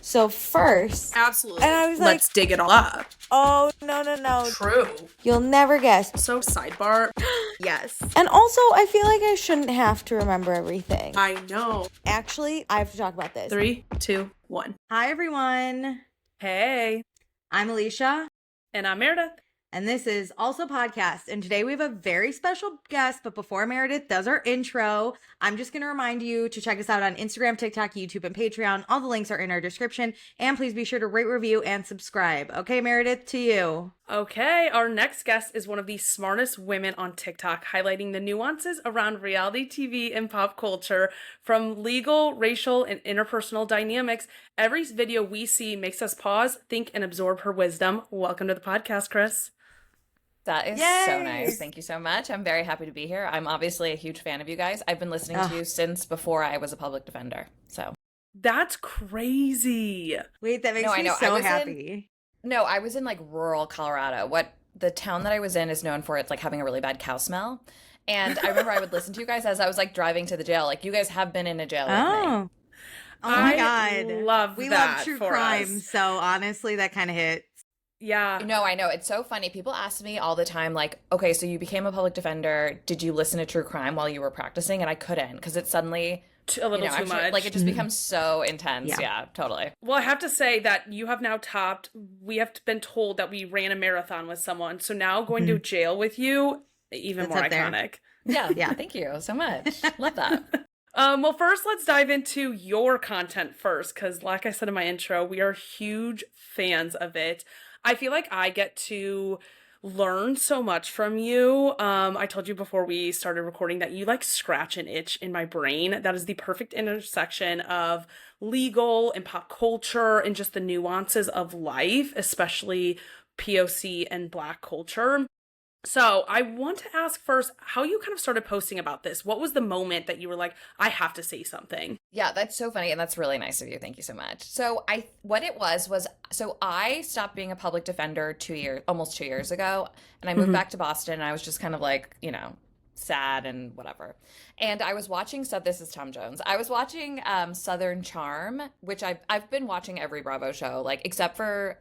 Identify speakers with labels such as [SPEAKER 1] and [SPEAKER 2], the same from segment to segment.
[SPEAKER 1] So first,
[SPEAKER 2] Absolutely.
[SPEAKER 1] and I was
[SPEAKER 2] Let's dig it all up.
[SPEAKER 1] oh, no.
[SPEAKER 2] True.
[SPEAKER 1] You'll never guess.
[SPEAKER 2] So sidebar. Yes.
[SPEAKER 1] And also, I feel like I shouldn't have to remember everything.
[SPEAKER 2] I know.
[SPEAKER 1] Actually, I have to talk about this.
[SPEAKER 2] 3, 2, 1.
[SPEAKER 1] Hi, everyone.
[SPEAKER 2] Hey.
[SPEAKER 1] I'm Alicia.
[SPEAKER 2] And I'm Meredith.
[SPEAKER 1] And this is Also Podcast. And today we have a very special guest. But before Meredith does our intro, I'm just going to remind you to check us out on Instagram, TikTok, YouTube, and Patreon. All the links are in our description. And please be sure to rate, review, and subscribe. Okay, Meredith, to you.
[SPEAKER 2] Okay, our next guest is one of the smartest women on TikTok, highlighting the nuances around reality TV and pop culture, from legal, racial, and interpersonal dynamics. Every video we see makes us pause, think, and absorb her wisdom. Welcome to the podcast, Chris.
[SPEAKER 3] That is
[SPEAKER 1] Yay!
[SPEAKER 3] so nice. Thank you so much. I'm very happy to be here. I'm obviously a huge fan of you guys. I've been listening to you since before I was a public defender. So
[SPEAKER 2] That's crazy.
[SPEAKER 1] Wait, that makes
[SPEAKER 3] No, I
[SPEAKER 1] me
[SPEAKER 3] know.
[SPEAKER 1] so happy.
[SPEAKER 3] No, I was in like rural Colorado. What the town that I was in is known for, it's like having a really bad cow smell. And I remember I would listen to you guys as I was like driving to the jail. Like, you guys have been in a jail with me.
[SPEAKER 1] Oh my
[SPEAKER 2] I
[SPEAKER 1] God.
[SPEAKER 2] love
[SPEAKER 1] we
[SPEAKER 2] that
[SPEAKER 1] love true
[SPEAKER 2] for
[SPEAKER 1] crime.
[SPEAKER 2] us.
[SPEAKER 1] So honestly, that kind of hits.
[SPEAKER 2] Yeah.
[SPEAKER 3] No, I know. It's so funny. People ask me all the time, like, okay, so you became a public defender. Did you listen to true crime while you were practicing? And I couldn't, because it's suddenly
[SPEAKER 2] A little too
[SPEAKER 3] actually,
[SPEAKER 2] much.
[SPEAKER 3] like, it just becomes so intense.
[SPEAKER 1] Yeah.
[SPEAKER 3] Yeah, totally.
[SPEAKER 2] Well, I have to say that you have now topped, we have been told that we ran a marathon with someone. So now going to jail with you, even
[SPEAKER 1] That's
[SPEAKER 2] more
[SPEAKER 1] up there.
[SPEAKER 2] iconic.
[SPEAKER 3] Yeah,
[SPEAKER 1] Yeah.
[SPEAKER 3] Thank you so much. Love that.
[SPEAKER 2] Well, first, let's dive into your content first, because like I said in my intro, we are huge fans of it. I feel like I get to learn so much from you. I told you before we started recording that you like scratch an itch in my brain. That is the perfect intersection of legal and pop culture and just the nuances of life, especially POC and Black culture. So I want to ask first how you kind of started posting about this. What was the moment that you were like, I have to say something?
[SPEAKER 3] Yeah, that's so funny, and that's really nice of you. Thank you so much. So what it was so I stopped being a public defender almost 2 years ago, and I moved back to Boston, and I was just kind of like, sad and whatever. And I was watching this is Tom Jones. I was watching Southern Charm, which I've been watching every Bravo show, like except for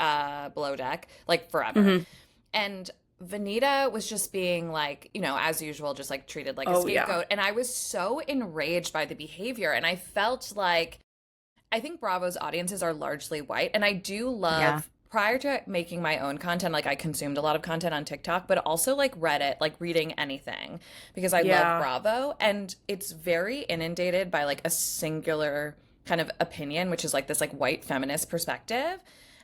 [SPEAKER 3] Below Deck, like forever. And Vanita was just being like, as usual, just like treated like a scapegoat.
[SPEAKER 2] Yeah.
[SPEAKER 3] And I was so enraged by the behavior. And I felt like, I think Bravo's audiences are largely white. And I do love, prior to making my own content, like I consumed a lot of content on TikTok, but also like Reddit, like reading anything, because I love Bravo. And it's very inundated by like a singular kind of opinion, which is like this like white feminist perspective.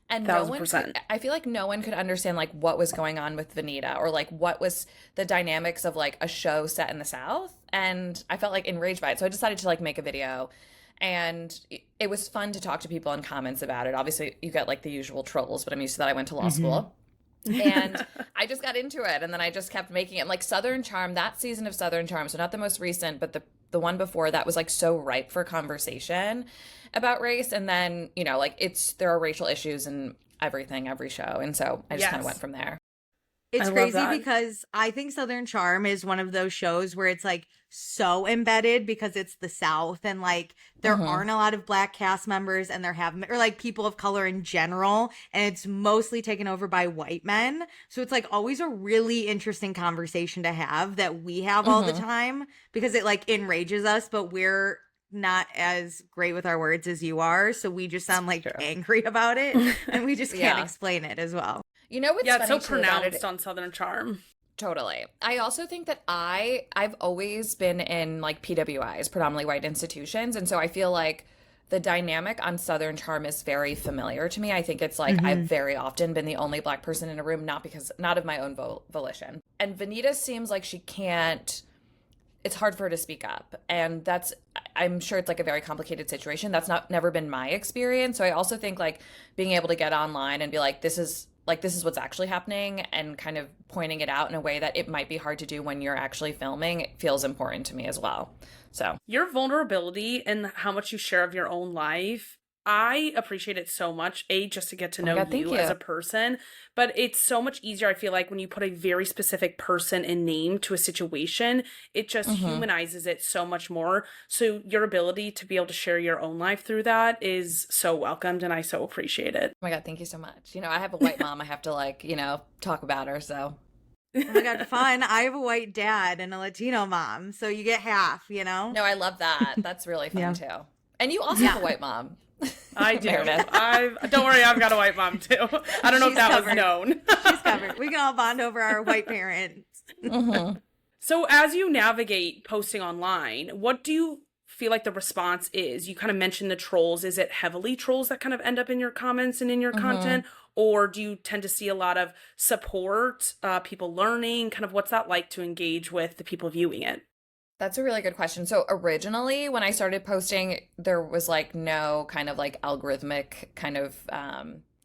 [SPEAKER 3] And
[SPEAKER 2] 1,000%.
[SPEAKER 3] I feel like no one could understand like what was going on with Vanita, or like what was the dynamics of like a show set in the South. And I felt like enraged by it. So I decided to like make a video, and it was fun to talk to people in comments about it. Obviously you get like the usual trolls, but I'm used to that. I went to law school. And I just got into it, and then I just kept making it. Like Southern Charm, that season of Southern Charm, so not the most recent, but the one before that was like so ripe for conversation about race. And then, like there are racial issues in everything, every show. And so I just kind of went from there.
[SPEAKER 1] It's
[SPEAKER 2] I love
[SPEAKER 1] crazy
[SPEAKER 2] that.
[SPEAKER 1] because I think Southern Charm is one of those shows where it's like so embedded because it's the South, and like there aren't a lot of Black cast members, and or like people of color in general, and it's mostly taken over by white men. So it's like always a really interesting conversation to have that we have all the time, because it like enrages us, but we're not as great with our words as you are. So we just sound like angry about it, and we just can't explain it as well.
[SPEAKER 3] You know what's
[SPEAKER 2] Yeah, it's
[SPEAKER 3] funny
[SPEAKER 2] so
[SPEAKER 3] too about
[SPEAKER 2] pronounced
[SPEAKER 3] it?
[SPEAKER 2] on Southern Charm.
[SPEAKER 3] Totally. I also think that I've always been in like PWIs, predominantly white institutions. And so I feel like the dynamic on Southern Charm is very familiar to me. I think it's like I've very often been the only Black person in a room, not of my own volition. And Vanita seems like it's hard for her to speak up. And I'm sure it's like a very complicated situation. That's never been my experience. So I also think like being able to get online and be like, this is what's actually happening, and kind of pointing it out in a way that it might be hard to do when you're actually filming, it feels important to me as well. So
[SPEAKER 2] Your vulnerability and how much you share of your own life I appreciate it so much, just to get to
[SPEAKER 3] Oh my
[SPEAKER 2] know
[SPEAKER 3] God, thank
[SPEAKER 2] you
[SPEAKER 3] you.
[SPEAKER 2] as a person, but it's so much easier, I feel like, when you put a very specific person and name to a situation, it just humanizes it so much more. So your ability to be able to share your own life through that is so welcomed, and I so appreciate it.
[SPEAKER 3] Oh my God, thank you so much. You know, I have a white mom. I have to like, you know, talk about her. So
[SPEAKER 1] Oh my God, fun. I have a white dad and a Latino mom, so you get half, you know?
[SPEAKER 3] no, I love that. That's really fun
[SPEAKER 1] Yeah.
[SPEAKER 3] too. And you also have a white mom.
[SPEAKER 2] I do.
[SPEAKER 3] Meredith.
[SPEAKER 2] Don't worry, I've got a white mom too. I don't know if
[SPEAKER 1] She's
[SPEAKER 2] that was
[SPEAKER 1] covered.
[SPEAKER 2] known.
[SPEAKER 1] She's covered. We can all bond over our white parents.
[SPEAKER 2] So as you navigate posting online, what do you feel like the response is? You kind of mentioned the trolls. Is it heavily trolls that kind of end up in your comments and in your content? Or do you tend to see a lot of support, people learning? Kind of what's that like to engage with the people viewing it?
[SPEAKER 3] That's a really good question. So originally when I started posting, there was like no kind of like algorithmic kind of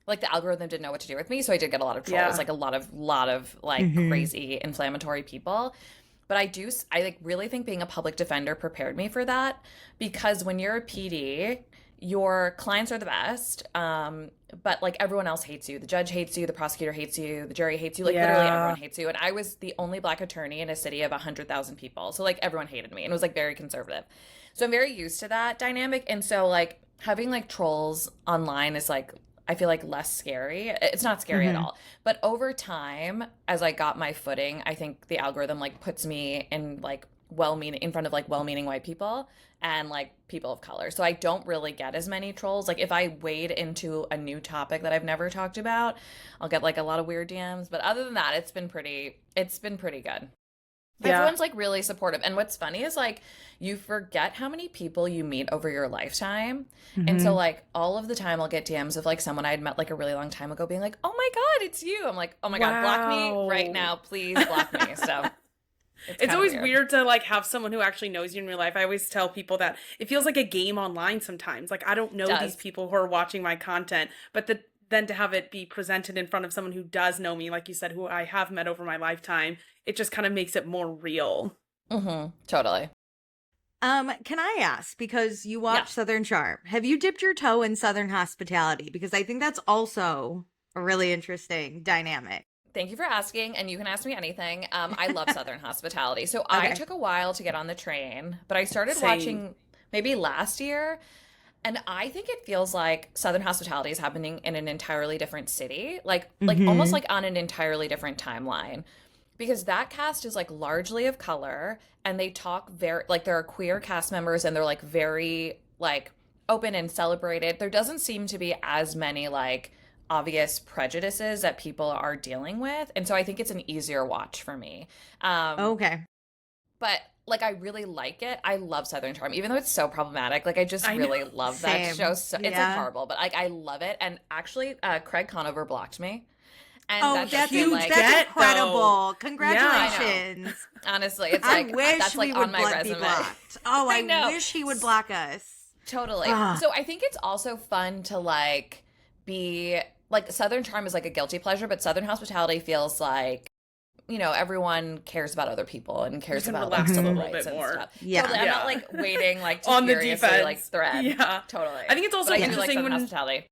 [SPEAKER 3] like the algorithm didn't know what to do with me. So I did get a lot of trolls,
[SPEAKER 2] Yeah.
[SPEAKER 3] like a lot of like crazy inflammatory people. But I like really think being a public defender prepared me for that, because when you're a PD, your clients are the best. But like everyone else hates you. The judge hates you, the prosecutor hates you, the jury hates you, like literally
[SPEAKER 2] Yeah.
[SPEAKER 3] everyone hates you. And I was the only Black attorney in a city of 100,000 people. So like everyone hated me and it was like very conservative. So I'm very used to that dynamic. And so like having like trolls online is like, I feel like less scary. It's not scary at all. But over time, as I got my footing, I think the algorithm like puts me in like in front of like well-meaning white people and like people of color. So I don't really get as many trolls. Like if I wade into a new topic that I've never talked about, I'll get like a lot of weird DMs. But other than that, it's been pretty good.
[SPEAKER 2] Yeah.
[SPEAKER 3] Everyone's like really supportive. And what's funny is like you forget how many people you meet over your lifetime. And so like all of the time I'll get DMs of like someone I had met like a really long time ago being like, "Oh my God, it's you." I'm like, "Oh my God, block me
[SPEAKER 2] Wow.
[SPEAKER 3] right now. Please block me." So
[SPEAKER 2] It's
[SPEAKER 3] kinda
[SPEAKER 2] always weird to like have someone who actually knows you in real life. I always tell people that it feels like a game online sometimes. Like I don't know these people who are watching my content, but then to have it be presented in front of someone who does know me, like you said, who I have met over my lifetime, it just kind of makes it more real.
[SPEAKER 3] Totally.
[SPEAKER 1] Can I ask, because you watch Southern Charm, have you dipped your toe in Southern hospitality? Because I think that's also a really interesting dynamic.
[SPEAKER 3] Thank you for asking, and you can ask me anything. I love Southern hospitality. So I took a while to get on the train, but I started watching maybe last year, and I think it feels like Southern hospitality is happening in an entirely different city, like almost like on an entirely different timeline, because that cast is like largely of color, and they talk very like there are queer cast members, and they're like very like open and celebrated. There doesn't seem to be as many like obvious prejudices that people are dealing with, and so I think it's an easier watch for me.
[SPEAKER 1] Okay.
[SPEAKER 3] But like I really like it. I love Southern Charm, even though it's so problematic. Like I just really love that show. So, it's like horrible, but like I love it. And actually, Craig Conover blocked me. And
[SPEAKER 1] that's
[SPEAKER 2] huge
[SPEAKER 1] that's
[SPEAKER 2] get,
[SPEAKER 1] incredible!
[SPEAKER 2] though.
[SPEAKER 1] Congratulations.
[SPEAKER 3] Yeah, honestly, it's
[SPEAKER 1] I
[SPEAKER 3] like
[SPEAKER 1] wish
[SPEAKER 3] that's like
[SPEAKER 1] we would
[SPEAKER 3] on my
[SPEAKER 1] be
[SPEAKER 3] resume.
[SPEAKER 1] blocked. Oh, I
[SPEAKER 3] know.
[SPEAKER 1] wish he would block us.
[SPEAKER 3] Totally. So I think it's also fun to like be like Southern Charm is like a guilty pleasure, but Southern hospitality feels like, you know, everyone cares about other people and cares about like,
[SPEAKER 2] relax a
[SPEAKER 3] civil
[SPEAKER 2] little
[SPEAKER 3] rights
[SPEAKER 2] bit
[SPEAKER 3] and
[SPEAKER 2] more.
[SPEAKER 3] stuff.
[SPEAKER 1] Yeah.
[SPEAKER 3] Totally. I'm not like waiting like to
[SPEAKER 2] On the
[SPEAKER 3] furiously
[SPEAKER 2] defense.
[SPEAKER 3] like thread.
[SPEAKER 2] Yeah.
[SPEAKER 3] Totally.
[SPEAKER 2] I think it's also
[SPEAKER 3] But I do like
[SPEAKER 2] interesting
[SPEAKER 3] Southern
[SPEAKER 2] when
[SPEAKER 3] hospitality.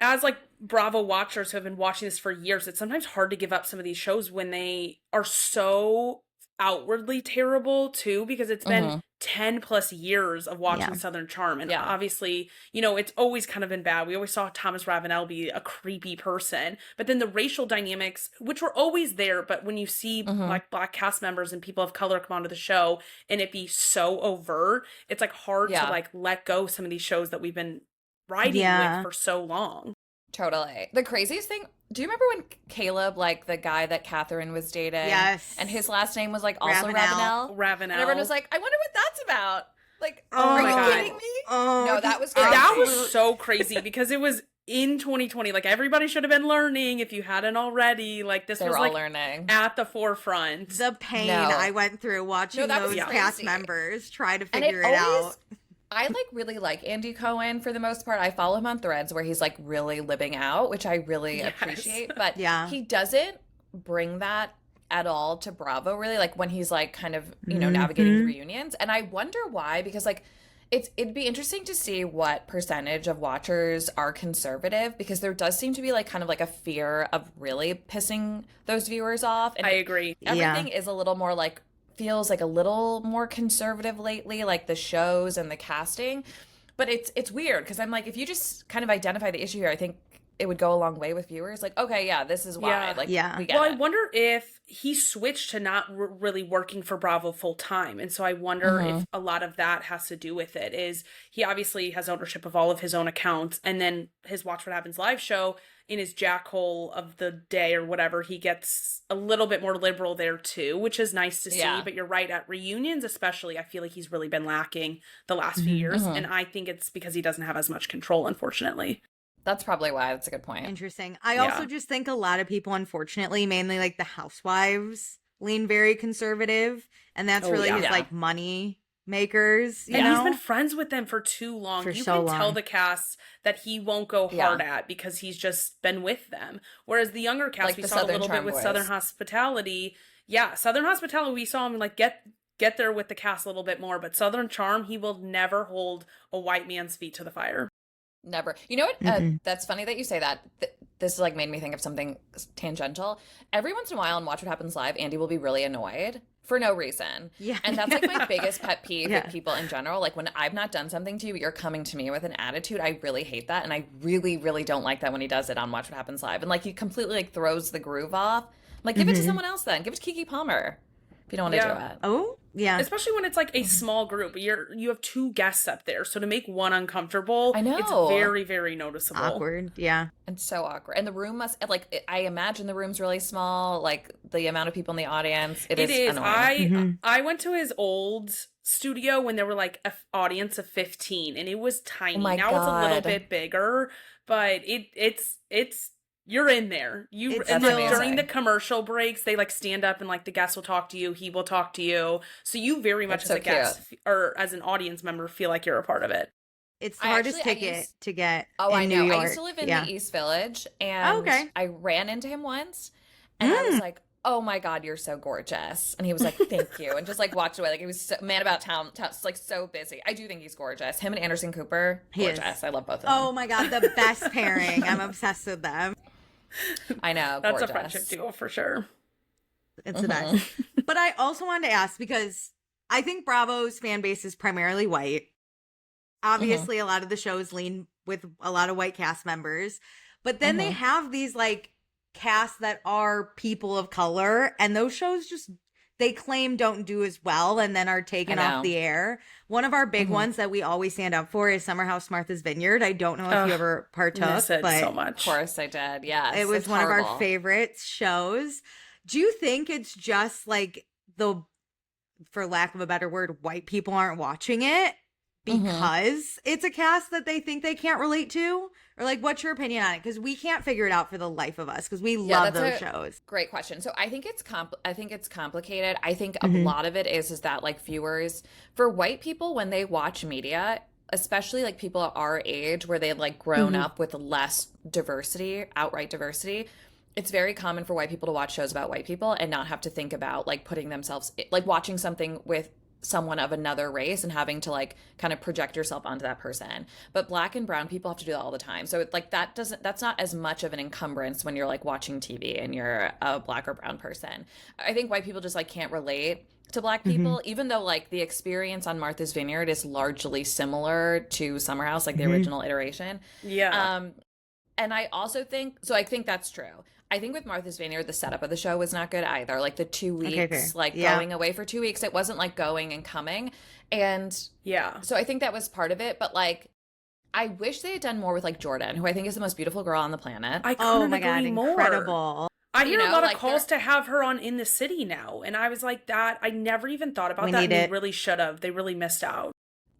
[SPEAKER 2] as like Bravo watchers who have been watching this for years, it's sometimes hard to give up some of these shows when they are so outwardly terrible too, because it's been 10 plus years of watching Southern Charm, and obviously, you know, it's always kind of been bad. We always saw Thomas Ravenel be a creepy person, but then the racial dynamics, which were always there, but when you see like Black cast members and people of color come onto the show and it be so overt, it's like hard to like let go some of these shows that we've been riding with for so long.
[SPEAKER 3] Totally. The craziest thing, do you remember when Caleb, like the guy that Catherine was dating?
[SPEAKER 1] Yes.
[SPEAKER 3] And his last name was like also
[SPEAKER 1] Ravenel.
[SPEAKER 3] Ravenel? And everyone was like, I wonder what that's about. Like,
[SPEAKER 1] Oh
[SPEAKER 3] are
[SPEAKER 1] my
[SPEAKER 3] you
[SPEAKER 1] God.
[SPEAKER 3] kidding me?
[SPEAKER 1] Oh,
[SPEAKER 3] No, that was crazy.
[SPEAKER 2] That was so crazy because it was in 2020. Like everybody should have been learning if you hadn't already. Like this
[SPEAKER 3] They
[SPEAKER 2] was
[SPEAKER 3] were all
[SPEAKER 2] like
[SPEAKER 3] learning.
[SPEAKER 2] at the forefront.
[SPEAKER 1] the pain
[SPEAKER 3] No.
[SPEAKER 1] I went through watching
[SPEAKER 3] that was
[SPEAKER 1] those cast
[SPEAKER 3] crazy.
[SPEAKER 1] members try to
[SPEAKER 3] And
[SPEAKER 1] figure it out.
[SPEAKER 3] I like really like Andy Cohen for the most part. I follow him on Threads where he's like really living out, which I really appreciate. But he doesn't bring that at all to Bravo, really, like when he's like kind of, you know, navigating the reunions. And I wonder why, because like It'd be interesting to see what percentage of watchers are conservative, because there does seem to be like kind of like a fear of really pissing those viewers off. And
[SPEAKER 2] I agree.
[SPEAKER 3] everything is a little more like, feels like a little more conservative lately, like the shows and the casting. But it's weird, because I'm like, if you just kind of identify the issue here, I think it would go a long way with viewers. Like, okay, yeah, this is why.
[SPEAKER 2] Yeah.
[SPEAKER 3] Like,
[SPEAKER 1] Yeah.
[SPEAKER 3] we get
[SPEAKER 2] Well,
[SPEAKER 3] it.
[SPEAKER 2] I wonder if he switched to not really working for Bravo full time. And so I wonder if a lot of that has to do with it. Is he obviously has ownership of all of his own accounts, and then his Watch What Happens live show, in his jackhole of the day or whatever, he gets a little bit more liberal there too, which is nice to see.
[SPEAKER 3] Yeah.
[SPEAKER 2] But you're right, at reunions especially, I feel like he's really been lacking the last few years. And I think it's because he doesn't have as much control, unfortunately.
[SPEAKER 3] That's probably why. That's a good point.
[SPEAKER 1] Interesting. I also just think a lot of people, unfortunately, mainly like the housewives, lean very conservative, and that's really his like money makers. You
[SPEAKER 2] And
[SPEAKER 1] know?
[SPEAKER 2] he's been friends with them for too long.
[SPEAKER 1] For
[SPEAKER 2] You
[SPEAKER 1] so
[SPEAKER 2] can tell
[SPEAKER 1] long.
[SPEAKER 2] the cast that he won't go hard at, because he's just been with them. Whereas the younger cast,
[SPEAKER 3] Like
[SPEAKER 2] we
[SPEAKER 3] the
[SPEAKER 2] saw a
[SPEAKER 3] Southern
[SPEAKER 2] little bit
[SPEAKER 3] Charm
[SPEAKER 2] with
[SPEAKER 3] boys.
[SPEAKER 2] Southern Hospitality. Yeah, Southern Hospitality, we saw him like get there with the cast a little bit more. But Southern Charm, he will never hold a white man's feet to the fire.
[SPEAKER 3] Never. You know what? That's funny that you say that. This like made me think of something tangential. Every once in a while on Watch What Happens Live, Andy will be really annoyed for no reason.
[SPEAKER 1] Yeah.
[SPEAKER 3] And that's like my biggest pet peeve
[SPEAKER 1] Yeah.
[SPEAKER 3] with people in general. Like, when I've not done something to you, but you're coming to me with an attitude. I really hate that. And I really, really don't like that when he does it on Watch What Happens Live. And like, he completely like throws the groove off. I'm like, give it to someone else then. Give it to Kiki Palmer if you don't want to do it.
[SPEAKER 1] Oh, yeah.
[SPEAKER 2] Especially when it's like a small group. You have two guests up there. So to make one uncomfortable,
[SPEAKER 3] I know.
[SPEAKER 2] it's very, very noticeable.
[SPEAKER 1] Awkward. Yeah.
[SPEAKER 3] And so awkward. And the room must, like, I imagine the room's really small. Like, the amount of people in the audience, it is annoying.
[SPEAKER 2] I went to his old studio when there were like an audience of 15, and it was tiny.
[SPEAKER 3] Oh my
[SPEAKER 2] now it's a little
[SPEAKER 3] God.
[SPEAKER 2] bit bigger, but it's you're in there.
[SPEAKER 1] It's
[SPEAKER 2] And
[SPEAKER 3] still-
[SPEAKER 2] then during
[SPEAKER 3] amazing.
[SPEAKER 2] the commercial breaks, they like stand up and like the guest will talk to you, he will talk to you. So you very much
[SPEAKER 3] That's
[SPEAKER 2] as
[SPEAKER 3] so
[SPEAKER 2] a guest or as an audience member feel like you're a part of it.
[SPEAKER 1] It's the
[SPEAKER 3] I
[SPEAKER 1] hardest
[SPEAKER 3] actually- I
[SPEAKER 1] ticket
[SPEAKER 3] used-
[SPEAKER 1] to get
[SPEAKER 3] Oh,
[SPEAKER 1] in
[SPEAKER 3] I know.
[SPEAKER 1] New York.
[SPEAKER 3] I used to live in
[SPEAKER 1] Yeah.
[SPEAKER 3] the East Village, and
[SPEAKER 1] okay.
[SPEAKER 3] I ran into him once, and I was like, "Oh my God, you're so gorgeous!" And he was like, "Thank you," and just like walked away. Like, he was so, man about town, like so busy. I do think he's gorgeous. Him and Anderson Cooper,
[SPEAKER 1] He is.
[SPEAKER 3] gorgeous. I love both of them.
[SPEAKER 1] Oh my God, the best pairing. I'm obsessed with them.
[SPEAKER 3] I know,
[SPEAKER 2] That's
[SPEAKER 3] gorgeous.
[SPEAKER 2] a friendship duo for sure.
[SPEAKER 1] It's the best. But I also wanted to ask, because I think Bravo's fan base is primarily white. Obviously, a lot of the shows lean with a lot of white cast members. But then they have these like casts that are people of color, and those shows just they claim don't do as well and then are taken
[SPEAKER 3] I
[SPEAKER 1] off
[SPEAKER 3] know.
[SPEAKER 1] the air. One of our big ones that we always stand up for is Summer House Martha's Vineyard. I don't know if you ever partook,
[SPEAKER 2] Miss it
[SPEAKER 1] but
[SPEAKER 2] so
[SPEAKER 3] Of
[SPEAKER 2] much.
[SPEAKER 3] course I did. Yes,
[SPEAKER 1] it was
[SPEAKER 3] it's
[SPEAKER 1] one of our
[SPEAKER 3] horrible.
[SPEAKER 1] favorite shows. Do you think it's just like for lack of a better word, white people aren't watching it because it's a cast that they think they can't relate to? Or like, what's your opinion on it? Because we can't figure it out for the life of us, because we love those
[SPEAKER 3] that's
[SPEAKER 1] shows.
[SPEAKER 3] Great question. So I think it's complicated. I think a lot of it is that like viewers, for white people, when they watch media, especially like people our age where they've like grown up with less diversity, outright diversity, it's very common for white people to watch shows about white people and not have to think about like putting themselves, like watching something with someone of another race and having to like kind of project yourself onto that person. But black and brown people have to do that all the time. So like that's not as much of an encumbrance when you're like watching TV and you're a black or brown person. I think white people just like can't relate to black people, even though like the experience on Martha's Vineyard is largely similar to Summer House, like the original iteration.
[SPEAKER 2] Yeah.
[SPEAKER 3] And I also think, so I think that's true. I think with Martha's Vineyard, the setup of the show was not good either. Like the 2 weeks,
[SPEAKER 1] fair.
[SPEAKER 3] like
[SPEAKER 1] Yeah.
[SPEAKER 3] going away for 2 weeks, it wasn't like going and coming. And
[SPEAKER 2] Yeah.
[SPEAKER 3] so I think that was part of it. But like, I wish they had done more with like Jordan, who I think is the most beautiful girl on the planet.
[SPEAKER 2] I
[SPEAKER 1] Oh
[SPEAKER 2] couldn't
[SPEAKER 1] my God,
[SPEAKER 2] agree more.
[SPEAKER 1] incredible.
[SPEAKER 2] I hear
[SPEAKER 3] You know,
[SPEAKER 2] a lot of
[SPEAKER 3] like,
[SPEAKER 2] calls
[SPEAKER 3] they're-
[SPEAKER 2] to have her on In the City now. And I was like, that, I never even thought about
[SPEAKER 1] We
[SPEAKER 2] that.
[SPEAKER 1] need
[SPEAKER 2] And they
[SPEAKER 1] it.
[SPEAKER 2] really should have. They really missed out.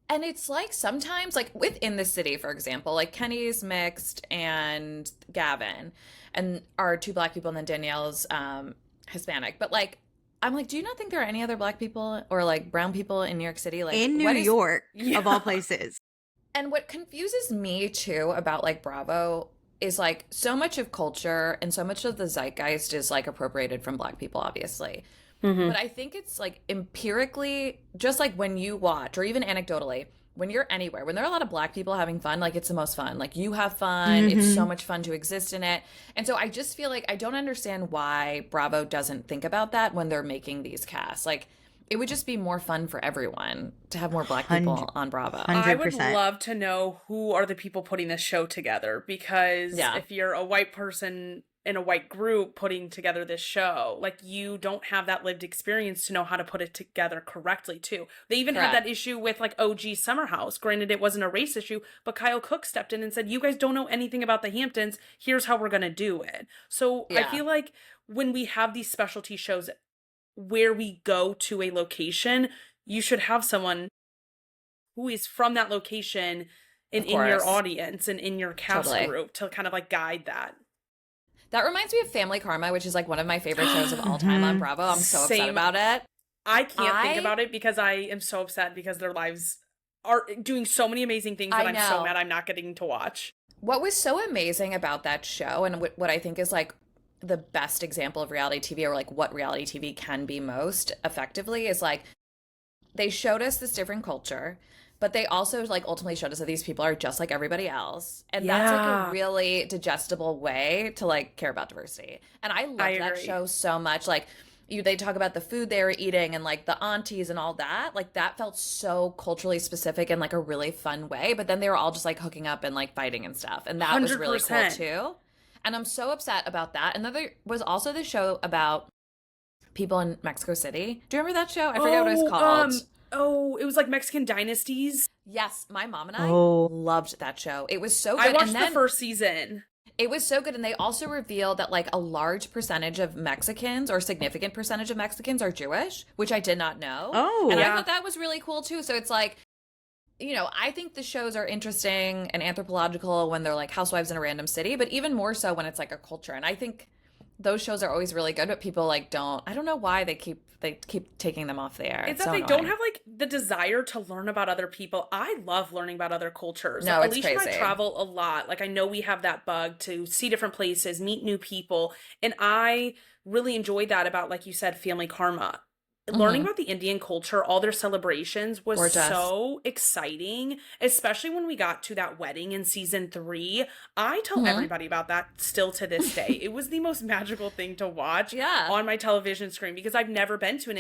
[SPEAKER 3] And it's like sometimes, like within the city, for example, like Kenny's mixed and Gavin and are two black people, and then Danielle's Hispanic. But like, I'm like, do you not think there are any other black people or like brown people in New York City? Like
[SPEAKER 1] In New
[SPEAKER 3] what is-
[SPEAKER 1] York,
[SPEAKER 2] Yeah.
[SPEAKER 1] of all places.
[SPEAKER 3] And what confuses me too about like Bravo is like so much of culture and so much of the zeitgeist is like appropriated from black people, obviously. But I think it's like empirically, just like when you watch, or even anecdotally, when you're anywhere, when there are a lot of Black people having fun, like it's the most fun. Like you have fun. It's so much fun to exist in it. And so I just feel like I don't understand why Bravo doesn't think about that when they're making these casts. Like it would just be more fun for everyone to have more Black people on Bravo.
[SPEAKER 1] 100%.
[SPEAKER 2] I would love to know who are the people putting this show together, because if you're a white person in a white group putting together this show, like you don't have that lived experience to know how to put it together correctly too. They even had that issue with like OG Summer House. Granted, it wasn't a race issue, but Kyle Cook stepped in and said, you guys don't know anything about the Hamptons. Here's how we're going to do it. So I feel like when we have these specialty shows where we go to a location, you should have someone who is from that location and in your audience and in your cast group to kind of like guide that.
[SPEAKER 3] That reminds me of Family Karma, which is like one of my favorite shows of all time on Bravo. I'm so upset about it.
[SPEAKER 2] I can't think about it because I am so upset because their lives are doing so many amazing things that I'm so mad I'm not getting to watch.
[SPEAKER 3] What was so amazing about that show, and what I think is like the best example of reality TV, or like what reality TV can be most effectively, is like they showed us this different culture, but they also like ultimately showed us that these people are just like everybody else. And that's like a really digestible way to like care about diversity. And I love that show so much. Like they talk about the food they were eating and like the aunties and all that. Like that felt so culturally specific in like a really fun way. But then they were all just like hooking up and like fighting and stuff. And that 100%. Was really cool too. And I'm so upset about that. And then there was also the show about people in Mexico City. Do you remember that show? I forget what it was called.
[SPEAKER 2] It was like Mexican Dynasties.
[SPEAKER 3] Yes, my mom and I loved that show. It was so good.
[SPEAKER 2] I watched the first season.
[SPEAKER 3] It was so good. And they also revealed that like a large percentage of Mexicans, or significant percentage of Mexicans, are Jewish, which I did not know. I thought that was really cool too. So it's like, you know, I think the shows are interesting and anthropological when they're like housewives in a random city, but even more so when it's like a culture. And I think those shows are always really good, but people like I don't know why they keep taking them off the air.
[SPEAKER 2] It's that they don't have like the desire to learn about other people. I love learning about other cultures.
[SPEAKER 3] No, it's
[SPEAKER 2] Alicia
[SPEAKER 3] crazy.
[SPEAKER 2] and I travel a lot. Like I know we have that bug to see different places, meet new people. And I really enjoy that about, like you said, Family Karma. Learning about the Indian culture, all their celebrations was so exciting, especially when we got to that wedding in season 3. I tell everybody about that still to this day. It was the most magical thing to watch on my television screen, because I've never been to an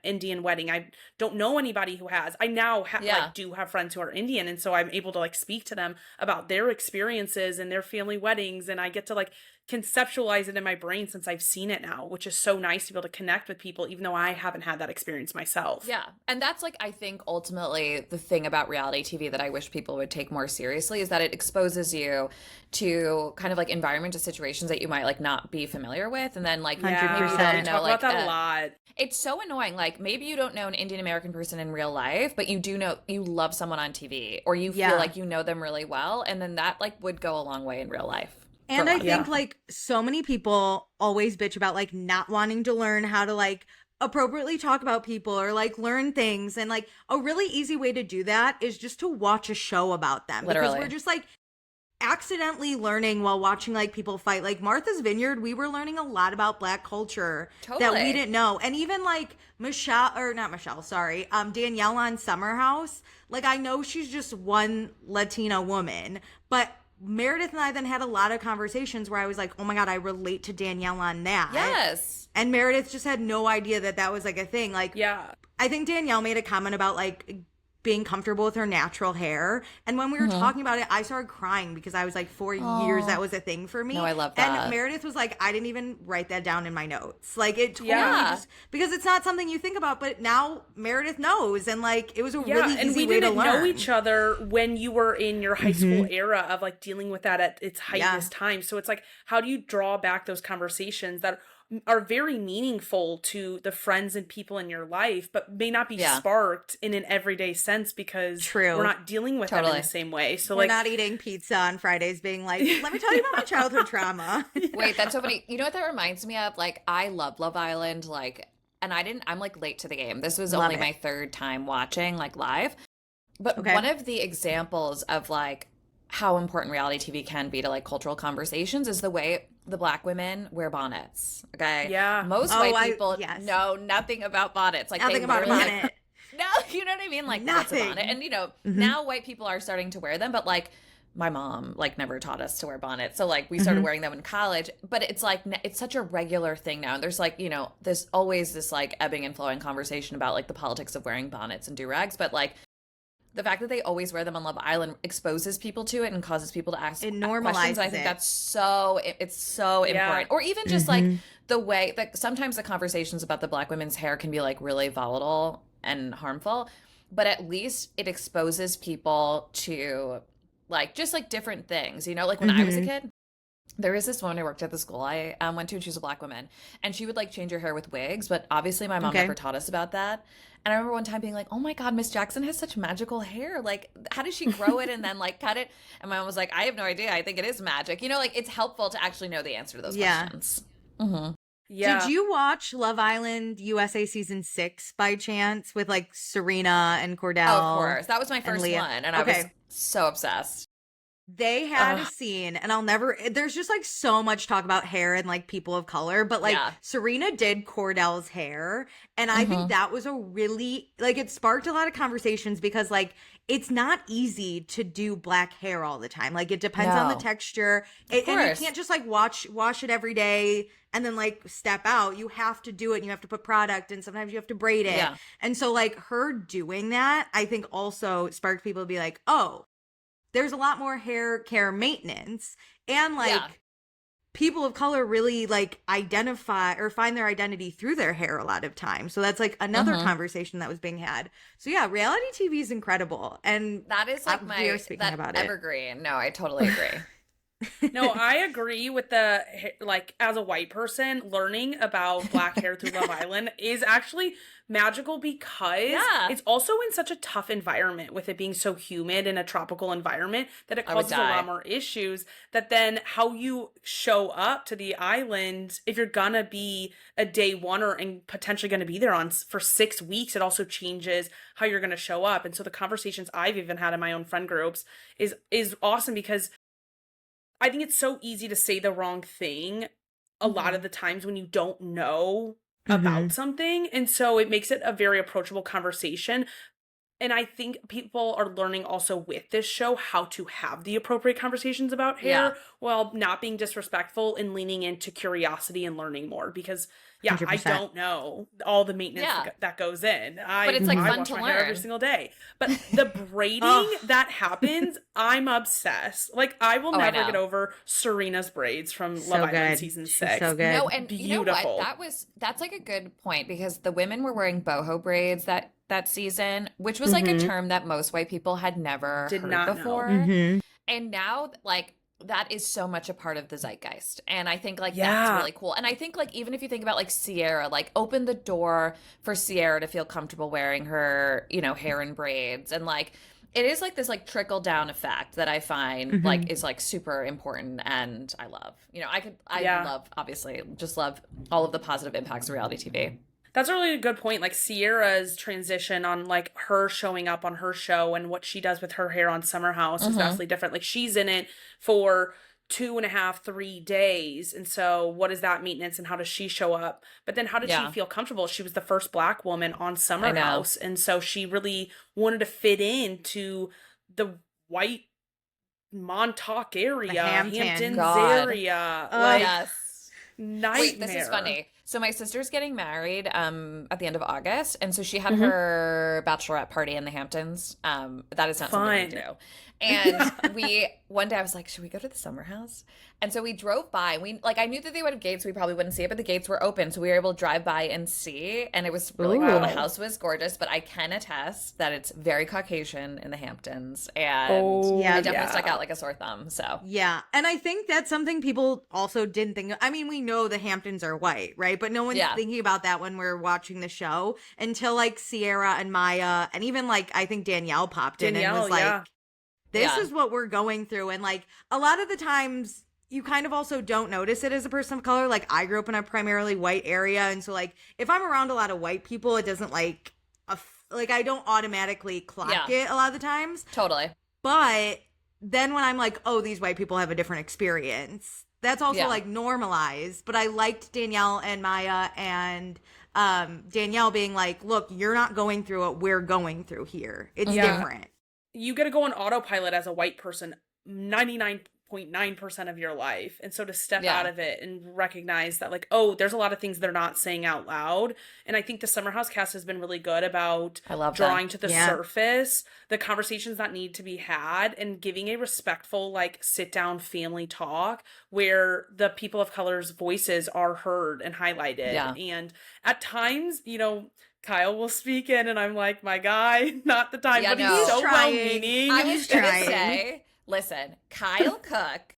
[SPEAKER 2] Indian wedding. I don't know anybody who has. I now like do have friends who are Indian, and so I'm able to like speak to them about their experiences and their family weddings, and I get to like conceptualize it in my brain since I've seen it now, which is so nice to be able to connect with people even though I haven't had that experience myself.
[SPEAKER 3] Yeah. And that's like, I think ultimately the thing about reality TV that I wish people would take more seriously is that it exposes you to kind of like environment, to situations that you might like not be familiar with, and then like
[SPEAKER 1] 100%.
[SPEAKER 2] We talk about that a lot.
[SPEAKER 3] It's so annoying. Like maybe you don't know an Indian American person in real life, but you do know you love someone on TV, or you feel like you know them really well, and then that like would go a long way in real life.
[SPEAKER 1] And I think like so many people always bitch about like not wanting to learn how to like appropriately talk about people or like learn things. And like a really easy way to do that is just to watch a show about them.
[SPEAKER 3] Literally.
[SPEAKER 1] Because we're just like accidentally learning while watching like people fight. Like Martha's Vineyard, we were learning a lot about Black culture that we didn't know. And even like Danielle on Summer House, like I know she's just one Latina woman, but Meredith and I then had a lot of conversations where I was like, oh my God, I relate to Danielle on that.
[SPEAKER 3] Yes.
[SPEAKER 1] And Meredith just had no idea that that was like a thing. Like, I think Danielle made a comment about like being comfortable with her natural hair. And when we were talking about it, I started crying because I was like, for years, that was a thing for me.
[SPEAKER 3] No, I love that.
[SPEAKER 1] And Meredith was like, I didn't even write that down in my notes. Like it totally just, because it's not something you think about, but now Meredith knows. And like, it was a really easy way to learn.
[SPEAKER 2] And we didn't know each other when you were in your high school era of like dealing with that at its height this time. So it's like, how do you draw back those conversations that are very meaningful to the friends and people in your life, but may not be sparked in an everyday sense because we're not dealing with that in the same way. So
[SPEAKER 1] we're not eating pizza on Fridays being like, let me tell you about my childhood trauma.
[SPEAKER 3] Wait, that's so funny. You know what that reminds me of? Like, I love Love Island, like, and I'm like late to the game. This was only my third time watching like live. But one of the examples of like how important reality TV can be to like cultural conversations is the way the Black women wear bonnets. Okay.
[SPEAKER 2] Yeah.
[SPEAKER 3] Most white people know nothing about bonnets. Like
[SPEAKER 1] nothing about a bonnet.
[SPEAKER 3] No, you know what I mean? Like, what's a
[SPEAKER 1] Nothing.
[SPEAKER 3] bonnet? And, you know, now white people are starting to wear them, but like, my mom like never taught us to wear bonnets. So like we started wearing them in college, but it's like, it's such a regular thing now. And there's like, you know, there's always this like ebbing and flowing conversation about like the politics of wearing bonnets and do-rags. But like the fact that they always wear them on Love Island exposes people to it and causes people to ask
[SPEAKER 1] It
[SPEAKER 3] questions.
[SPEAKER 1] normalizes
[SPEAKER 3] I think
[SPEAKER 1] it.
[SPEAKER 3] that's so, it's so important. Or even just like the way that sometimes the conversations about the Black women's hair can be like really volatile and harmful, but at least it exposes people to like just like different things, you know, like when I was a kid, there was this woman I worked at the school I went to, and she was a Black woman, and she would like change her hair with wigs, but obviously my mom never taught us about that. And I remember one time being like, oh my God, Miss Jackson has such magical hair. Like, how does she grow it and then like cut it? And my mom was like, I have no idea. I think it is magic. You know, like it's helpful to actually know the answer to those questions.
[SPEAKER 2] Yeah.
[SPEAKER 1] Did you watch Love Island USA season 6 by chance with like Serena and Cordell?
[SPEAKER 3] Oh, of course. That was my first
[SPEAKER 1] Leah?
[SPEAKER 3] one. And I was so obsessed.
[SPEAKER 1] They had a scene, and there's just like so much talk about hair and like people of color, but like Serena did Cordell's hair. And I think that was a really, like, it sparked a lot of conversations because like it's not easy to do black hair all the time. Like it depends on the texture. And you can't just like wash it every day and then like step out. You have to do it, and you have to put product, and sometimes you have to braid it. Yeah. And so like her doing that, I think also sparked people to be like, oh, there's a lot more hair care maintenance, and like people of color really like identify or find their identity through their hair a lot of times. So that's like another conversation that was being had. So yeah, reality TV is incredible. And
[SPEAKER 3] that is like
[SPEAKER 1] we are speaking about
[SPEAKER 3] evergreen. No, I totally agree.
[SPEAKER 2] No, I agree with the, like, as a white person, learning about black hair through Love Island is actually magical because it's also in such a tough environment, with it being so humid in a tropical environment, that it causes a lot more issues. That then how you show up to the island, if you're gonna be a day oneer and potentially gonna be there for 6 weeks, it also changes how you're gonna show up. And so the conversations I've even had in my own friend groups is awesome, because I think it's so easy to say the wrong thing a lot of the times when you don't know about something. And so it makes it a very approachable conversation. And I think people are learning also with this show how to have the appropriate conversations about hair while not being disrespectful and leaning into curiosity and learning more. Because, 100%. I don't know all the maintenance that goes in.
[SPEAKER 3] But it's like
[SPEAKER 2] I
[SPEAKER 3] fun
[SPEAKER 2] wash
[SPEAKER 3] to
[SPEAKER 2] my
[SPEAKER 3] learn
[SPEAKER 2] hair every single day. But the braiding that happens, I'm obsessed. Like, I will never get over Serena's braids from Love Island season 6.
[SPEAKER 1] So good.
[SPEAKER 3] No, and
[SPEAKER 2] beautiful.
[SPEAKER 3] You know what? That's like a good point, because the women were wearing boho braids that season, which was like a term that most white people had never heard before. And now, like, that is so much a part of the zeitgeist. And I think like that's really cool. And I think like even if you think about like Sierra, like open the door for Sierra to feel comfortable wearing her, you know, hair in braids. And like it is like this like trickle down effect that I find like is like super important, and I love. You know, I love, obviously just love all of the positive impacts of reality TV.
[SPEAKER 2] That's a really good point. Like Sierra's transition on like her showing up on her show and what she does with her hair on Summer House is vastly different. Like she's in it for 2.5, 3 days. And so what is that maintenance, and how does she show up? But then how did she feel comfortable? She was the first Black woman on Summer House. And so she really wanted to fit into the white Montauk area, Hamptons area. Nightmare.
[SPEAKER 3] Wait, this is funny. So my sister's getting married at the end of August, and so she had her bachelorette party in the Hamptons. That is not something we do. And one day I was like, should we go to the Summer House? And so we drove by. I knew that they would have gates. We probably wouldn't see it, but the gates were open, so we were able to drive by and see. And it was really cool. The house was gorgeous, but I can attest that it's very Caucasian in the Hamptons, and it definitely stuck out like a sore thumb. So
[SPEAKER 1] and I think that's something people also didn't think of. I mean, we know the Hamptons are white, right? But no one's thinking about that when we're watching the show until like Sierra and Maya, and even like I think Danielle popped in and was like, this is what we're going through. And like a lot of the times you kind of also don't notice it as a person of color. Like I grew up in a primarily white area, and so like if I'm around a lot of white people, it doesn't like I don't automatically clock it a lot of the times.
[SPEAKER 3] Totally.
[SPEAKER 1] But then when I'm like, oh, these white people have a different experience, that's also like normalized. But I liked Danielle and Maya and Danielle being like, look, you're not going through what we're going through here. It's different.
[SPEAKER 2] You get to go on autopilot as a white person 99.9% of your life. And so to step out of it and recognize that, like, oh, there's a lot of things they're not saying out loud. And I think the Summer House cast has been really good about drawing to the surface the conversations that need to be had and giving a respectful, like, sit down family talk where the people of color's voices are heard and highlighted. And at times, you know, Kyle will speak in and I'm like, my guy, not the time, but he's so well-meaning.
[SPEAKER 3] I was going to say, listen, Kyle Cook,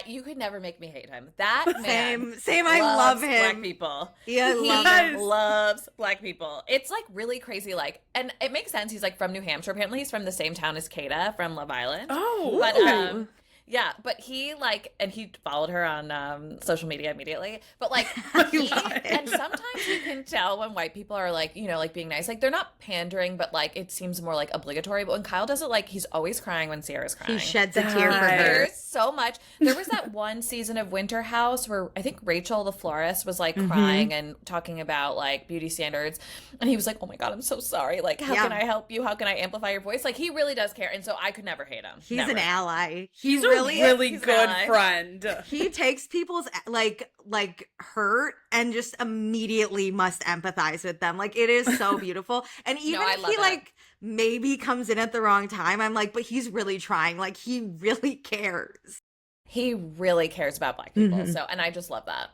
[SPEAKER 3] you could never make me hate him. That man
[SPEAKER 1] same. I love him.
[SPEAKER 3] Black people.
[SPEAKER 1] Yeah,
[SPEAKER 3] he loves black people. It's like really crazy. Like, and it makes sense. He's like from New Hampshire. Apparently, he's from the same town as Kata from Love Island.
[SPEAKER 2] Oh,
[SPEAKER 3] but yeah, but he like, and he followed her on social media immediately. But like, and sometimes you can tell when white people are like, you know, like being nice, like they're not pandering, but like it seems more like obligatory. But when Kyle does it, like he's always crying when Sierra's crying.
[SPEAKER 1] He sheds a tear for her.
[SPEAKER 3] So much. There was that one season of Winter House where I think Rachel the florist was like crying and talking about like beauty standards, and he was like, "Oh my God, I'm so sorry. Like, how can I help you? How can I amplify your voice?" Like, he really does care, and so I could never hate him.
[SPEAKER 1] He's an ally.
[SPEAKER 2] He's a really good friend.
[SPEAKER 1] He takes people's like hurt and just immediately must empathize with them. Like, it is so beautiful. And even if he like maybe comes in at the wrong time, I'm like, but he's really trying. Like, he really cares.
[SPEAKER 3] He really cares about black people. So, and I just love that.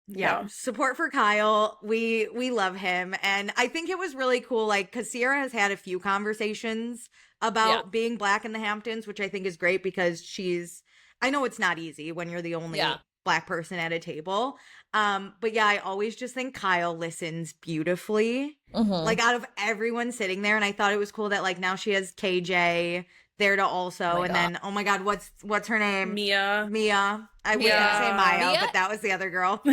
[SPEAKER 1] Yeah. Support for Kyle. We love him. And I think it was really cool, like, because Sierra has had a few conversations about being black in the Hamptons, which I think is great because I know it's not easy when you're the only black person at a table. But yeah, I always just think Kyle listens beautifully. Like, out of everyone sitting there. And I thought it was cool that like now she has KJ there to also, then oh my God, what's her name?
[SPEAKER 2] Mia.
[SPEAKER 1] I wouldn't say Maya, but that was the other girl.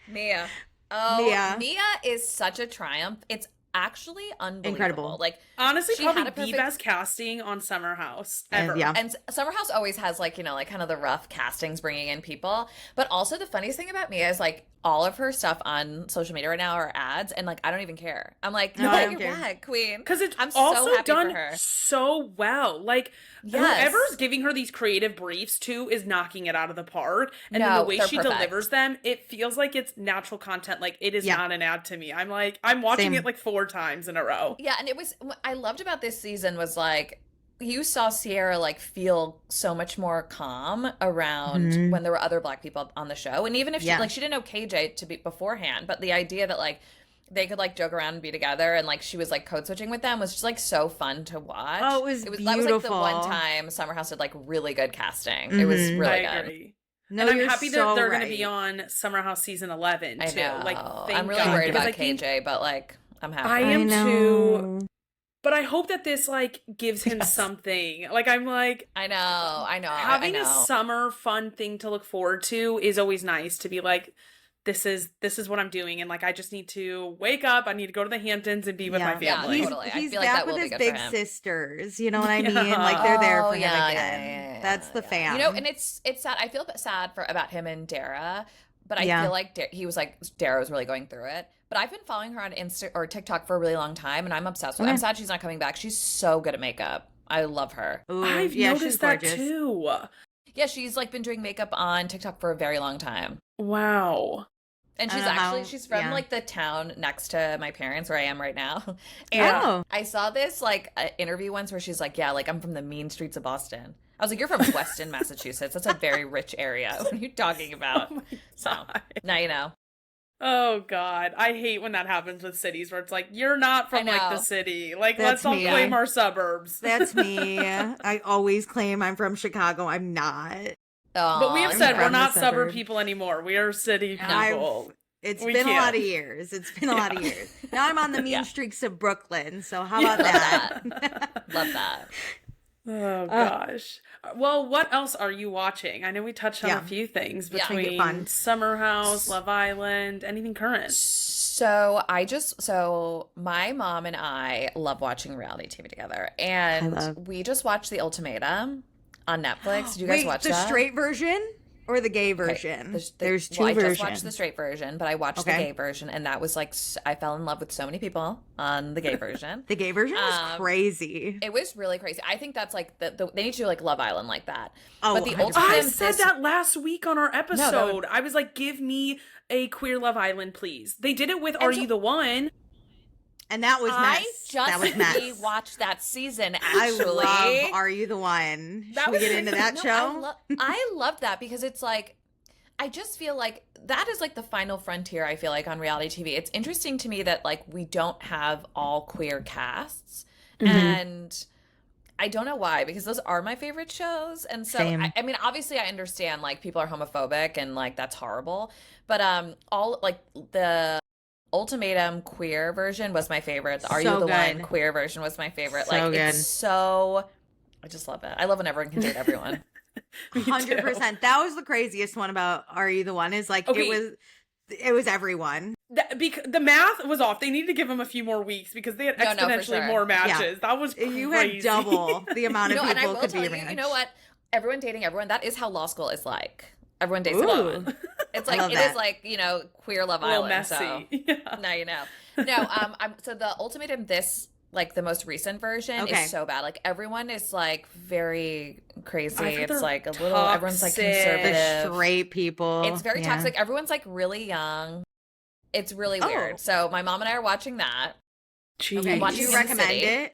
[SPEAKER 3] Mia. Oh, Mia is such a triumph. It's actually unbelievable.
[SPEAKER 1] Incredible.
[SPEAKER 3] Like,
[SPEAKER 2] honestly, probably the best casting on Summer House ever.
[SPEAKER 3] And Summer House always has like, you know, like kind of the rough castings bringing in people. But also the funniest thing about Mia is like all of her stuff on social media right now are ads, and like I don't even care. I'm like, no, you're back, queen.
[SPEAKER 2] Because it's
[SPEAKER 3] I'm
[SPEAKER 2] also
[SPEAKER 3] so happy
[SPEAKER 2] done
[SPEAKER 3] for her.
[SPEAKER 2] so well. Like, whoever's giving her these creative briefs too is knocking it out of the park. And then the way she delivers them, it feels like it's natural content. Like, it is not an ad to me. I'm like, I'm watching it like 4 times in a row.
[SPEAKER 3] Yeah, and it was, what I loved about this season was like, you saw Sierra like feel so much more calm around when there were other black people on the show. And even if she like, she didn't know KJ to be beforehand, but the idea that like they could like joke around and be together and like she was like code switching with them was just like so fun to watch.
[SPEAKER 1] Oh, it was beautiful.
[SPEAKER 3] That was like the one time Summer House did like really good casting. It was really
[SPEAKER 2] I
[SPEAKER 3] good.
[SPEAKER 2] agree. No, and I'm happy that they're going to be on Summer House season 11 too.
[SPEAKER 3] I know.
[SPEAKER 2] Like,
[SPEAKER 3] I'm really worried about KJ, but like I'm happy.
[SPEAKER 2] I am too. But I hope that this like gives him something. Like, I'm like,
[SPEAKER 3] I know.
[SPEAKER 2] Having a summer fun thing to look forward to is always nice. To be like, this is what I'm doing, and like I just need to wake up. I need to go to the Hamptons and be with my family.
[SPEAKER 3] Yeah, totally.
[SPEAKER 1] He's
[SPEAKER 3] I feel like
[SPEAKER 1] back
[SPEAKER 3] that will
[SPEAKER 1] with
[SPEAKER 3] be
[SPEAKER 1] his
[SPEAKER 3] good
[SPEAKER 1] big
[SPEAKER 3] for him.
[SPEAKER 1] sisters. You know what I mean? Like, they're there for him again.
[SPEAKER 3] Yeah,
[SPEAKER 1] That's the fam.
[SPEAKER 3] You know, and it's sad. I feel sad about him and Dara, but I feel like Dara was really going through it. But I've been following her on Insta or TikTok for a really long time, and I'm obsessed with her. I'm sad she's not coming back. She's so good at makeup. I love her.
[SPEAKER 2] Ooh, I've noticed that too.
[SPEAKER 3] Yeah, she's like been doing makeup on TikTok for a very long time.
[SPEAKER 2] Wow.
[SPEAKER 3] And she's from like the town next to my parents where I am right now. And I saw this like interview once where she's like, yeah, like I'm from the mean streets of Boston. I was like, you're from Weston, Massachusetts. That's a very rich area. What are you talking about? So now you know.
[SPEAKER 2] Oh God, I hate when that happens with cities where it's like, you're not from like the city. Like, let's all claim our suburbs.
[SPEAKER 1] That's me. I always claim I'm from Chicago. I'm not.
[SPEAKER 2] But we have said we're not suburb people anymore. We are city people.
[SPEAKER 1] It's been a lot of years. Now I'm on the mean streaks of Brooklyn. So how about that?
[SPEAKER 3] Love that.
[SPEAKER 2] Oh gosh. Well, what else are you watching? I know we touched on a few things between Summer House, Love Island, anything current.
[SPEAKER 3] So my mom and I love watching reality TV together, and we just watched The Ultimatum on Netflix. Did you guys watch that?
[SPEAKER 1] The straight version or the gay
[SPEAKER 3] Okay,
[SPEAKER 1] version?
[SPEAKER 3] the-
[SPEAKER 1] There's two
[SPEAKER 3] well, I
[SPEAKER 1] versions.
[SPEAKER 3] just watched the straight version, but I watched the
[SPEAKER 1] Okay.
[SPEAKER 3] gay version, and that was like I fell in love with so many people on the gay version.
[SPEAKER 1] The gay version was crazy.
[SPEAKER 3] It was really crazy. I think that's like they need to do like Love Island like that.
[SPEAKER 1] Oh,
[SPEAKER 3] but the
[SPEAKER 1] 100%.
[SPEAKER 3] Ultimatum,
[SPEAKER 2] I said that last week on our episode.
[SPEAKER 3] that would-
[SPEAKER 2] I was like, give me a queer Love Island, please. They did it with Are You the One?
[SPEAKER 1] And that was
[SPEAKER 3] I
[SPEAKER 1] mess.
[SPEAKER 3] just
[SPEAKER 1] That was mess.
[SPEAKER 3] rewatched that season.
[SPEAKER 1] I
[SPEAKER 3] Actually,
[SPEAKER 1] love Are You the One? Should we get into that
[SPEAKER 3] No,
[SPEAKER 1] show?
[SPEAKER 3] I love that because it's like I just feel like that is like the final frontier. I feel like on reality TV, it's interesting to me that like we don't have all queer casts, and I don't know why, because those are my favorite shows. And so
[SPEAKER 1] Same.
[SPEAKER 3] I mean, obviously I understand like people are homophobic and like that's horrible, but all like the Ultimatum queer version was my favorite. The Are
[SPEAKER 1] So
[SPEAKER 3] You the
[SPEAKER 1] good.
[SPEAKER 3] One queer version was my favorite.
[SPEAKER 1] So
[SPEAKER 3] like
[SPEAKER 1] good.
[SPEAKER 3] it's so I just love it. I love when everyone can date everyone.
[SPEAKER 2] Me too.
[SPEAKER 1] 100%. That was the craziest one about Are You the One? Is like
[SPEAKER 2] Okay.
[SPEAKER 1] it was everyone.
[SPEAKER 2] The math was off. They need to give them a few more weeks because they had
[SPEAKER 3] No, for
[SPEAKER 2] exponentially
[SPEAKER 3] sure.
[SPEAKER 2] more matches. That was crazy.
[SPEAKER 1] You had double the amount of
[SPEAKER 3] And I
[SPEAKER 1] people
[SPEAKER 3] will
[SPEAKER 1] could
[SPEAKER 3] tell
[SPEAKER 1] be
[SPEAKER 3] you,
[SPEAKER 1] managed.
[SPEAKER 3] you know what? Everyone dating everyone, that is how law school is like. Everyone dates
[SPEAKER 1] Ooh.
[SPEAKER 3] everyone. It's like
[SPEAKER 1] love
[SPEAKER 3] it
[SPEAKER 1] that.
[SPEAKER 3] is like, queer Love
[SPEAKER 2] A little
[SPEAKER 3] Island.
[SPEAKER 2] messy.
[SPEAKER 3] So
[SPEAKER 2] Yeah.
[SPEAKER 3] now you know. No, so the Ultimatum, this like the most recent version
[SPEAKER 1] Okay.
[SPEAKER 3] is so bad. Like everyone is like very crazy.
[SPEAKER 2] I've heard
[SPEAKER 3] It's
[SPEAKER 2] they're
[SPEAKER 3] like a little everyone's like
[SPEAKER 2] toxic.
[SPEAKER 1] The
[SPEAKER 3] conservative.
[SPEAKER 1] straight people.
[SPEAKER 3] It's very
[SPEAKER 1] Yeah.
[SPEAKER 3] toxic. Everyone's like really young. It's really
[SPEAKER 1] Oh.
[SPEAKER 3] weird. So my mom and I are watching that.
[SPEAKER 2] Jeez.
[SPEAKER 1] Okay.
[SPEAKER 3] Watch
[SPEAKER 1] Do you
[SPEAKER 3] in the
[SPEAKER 1] recommend
[SPEAKER 3] city.
[SPEAKER 1] it?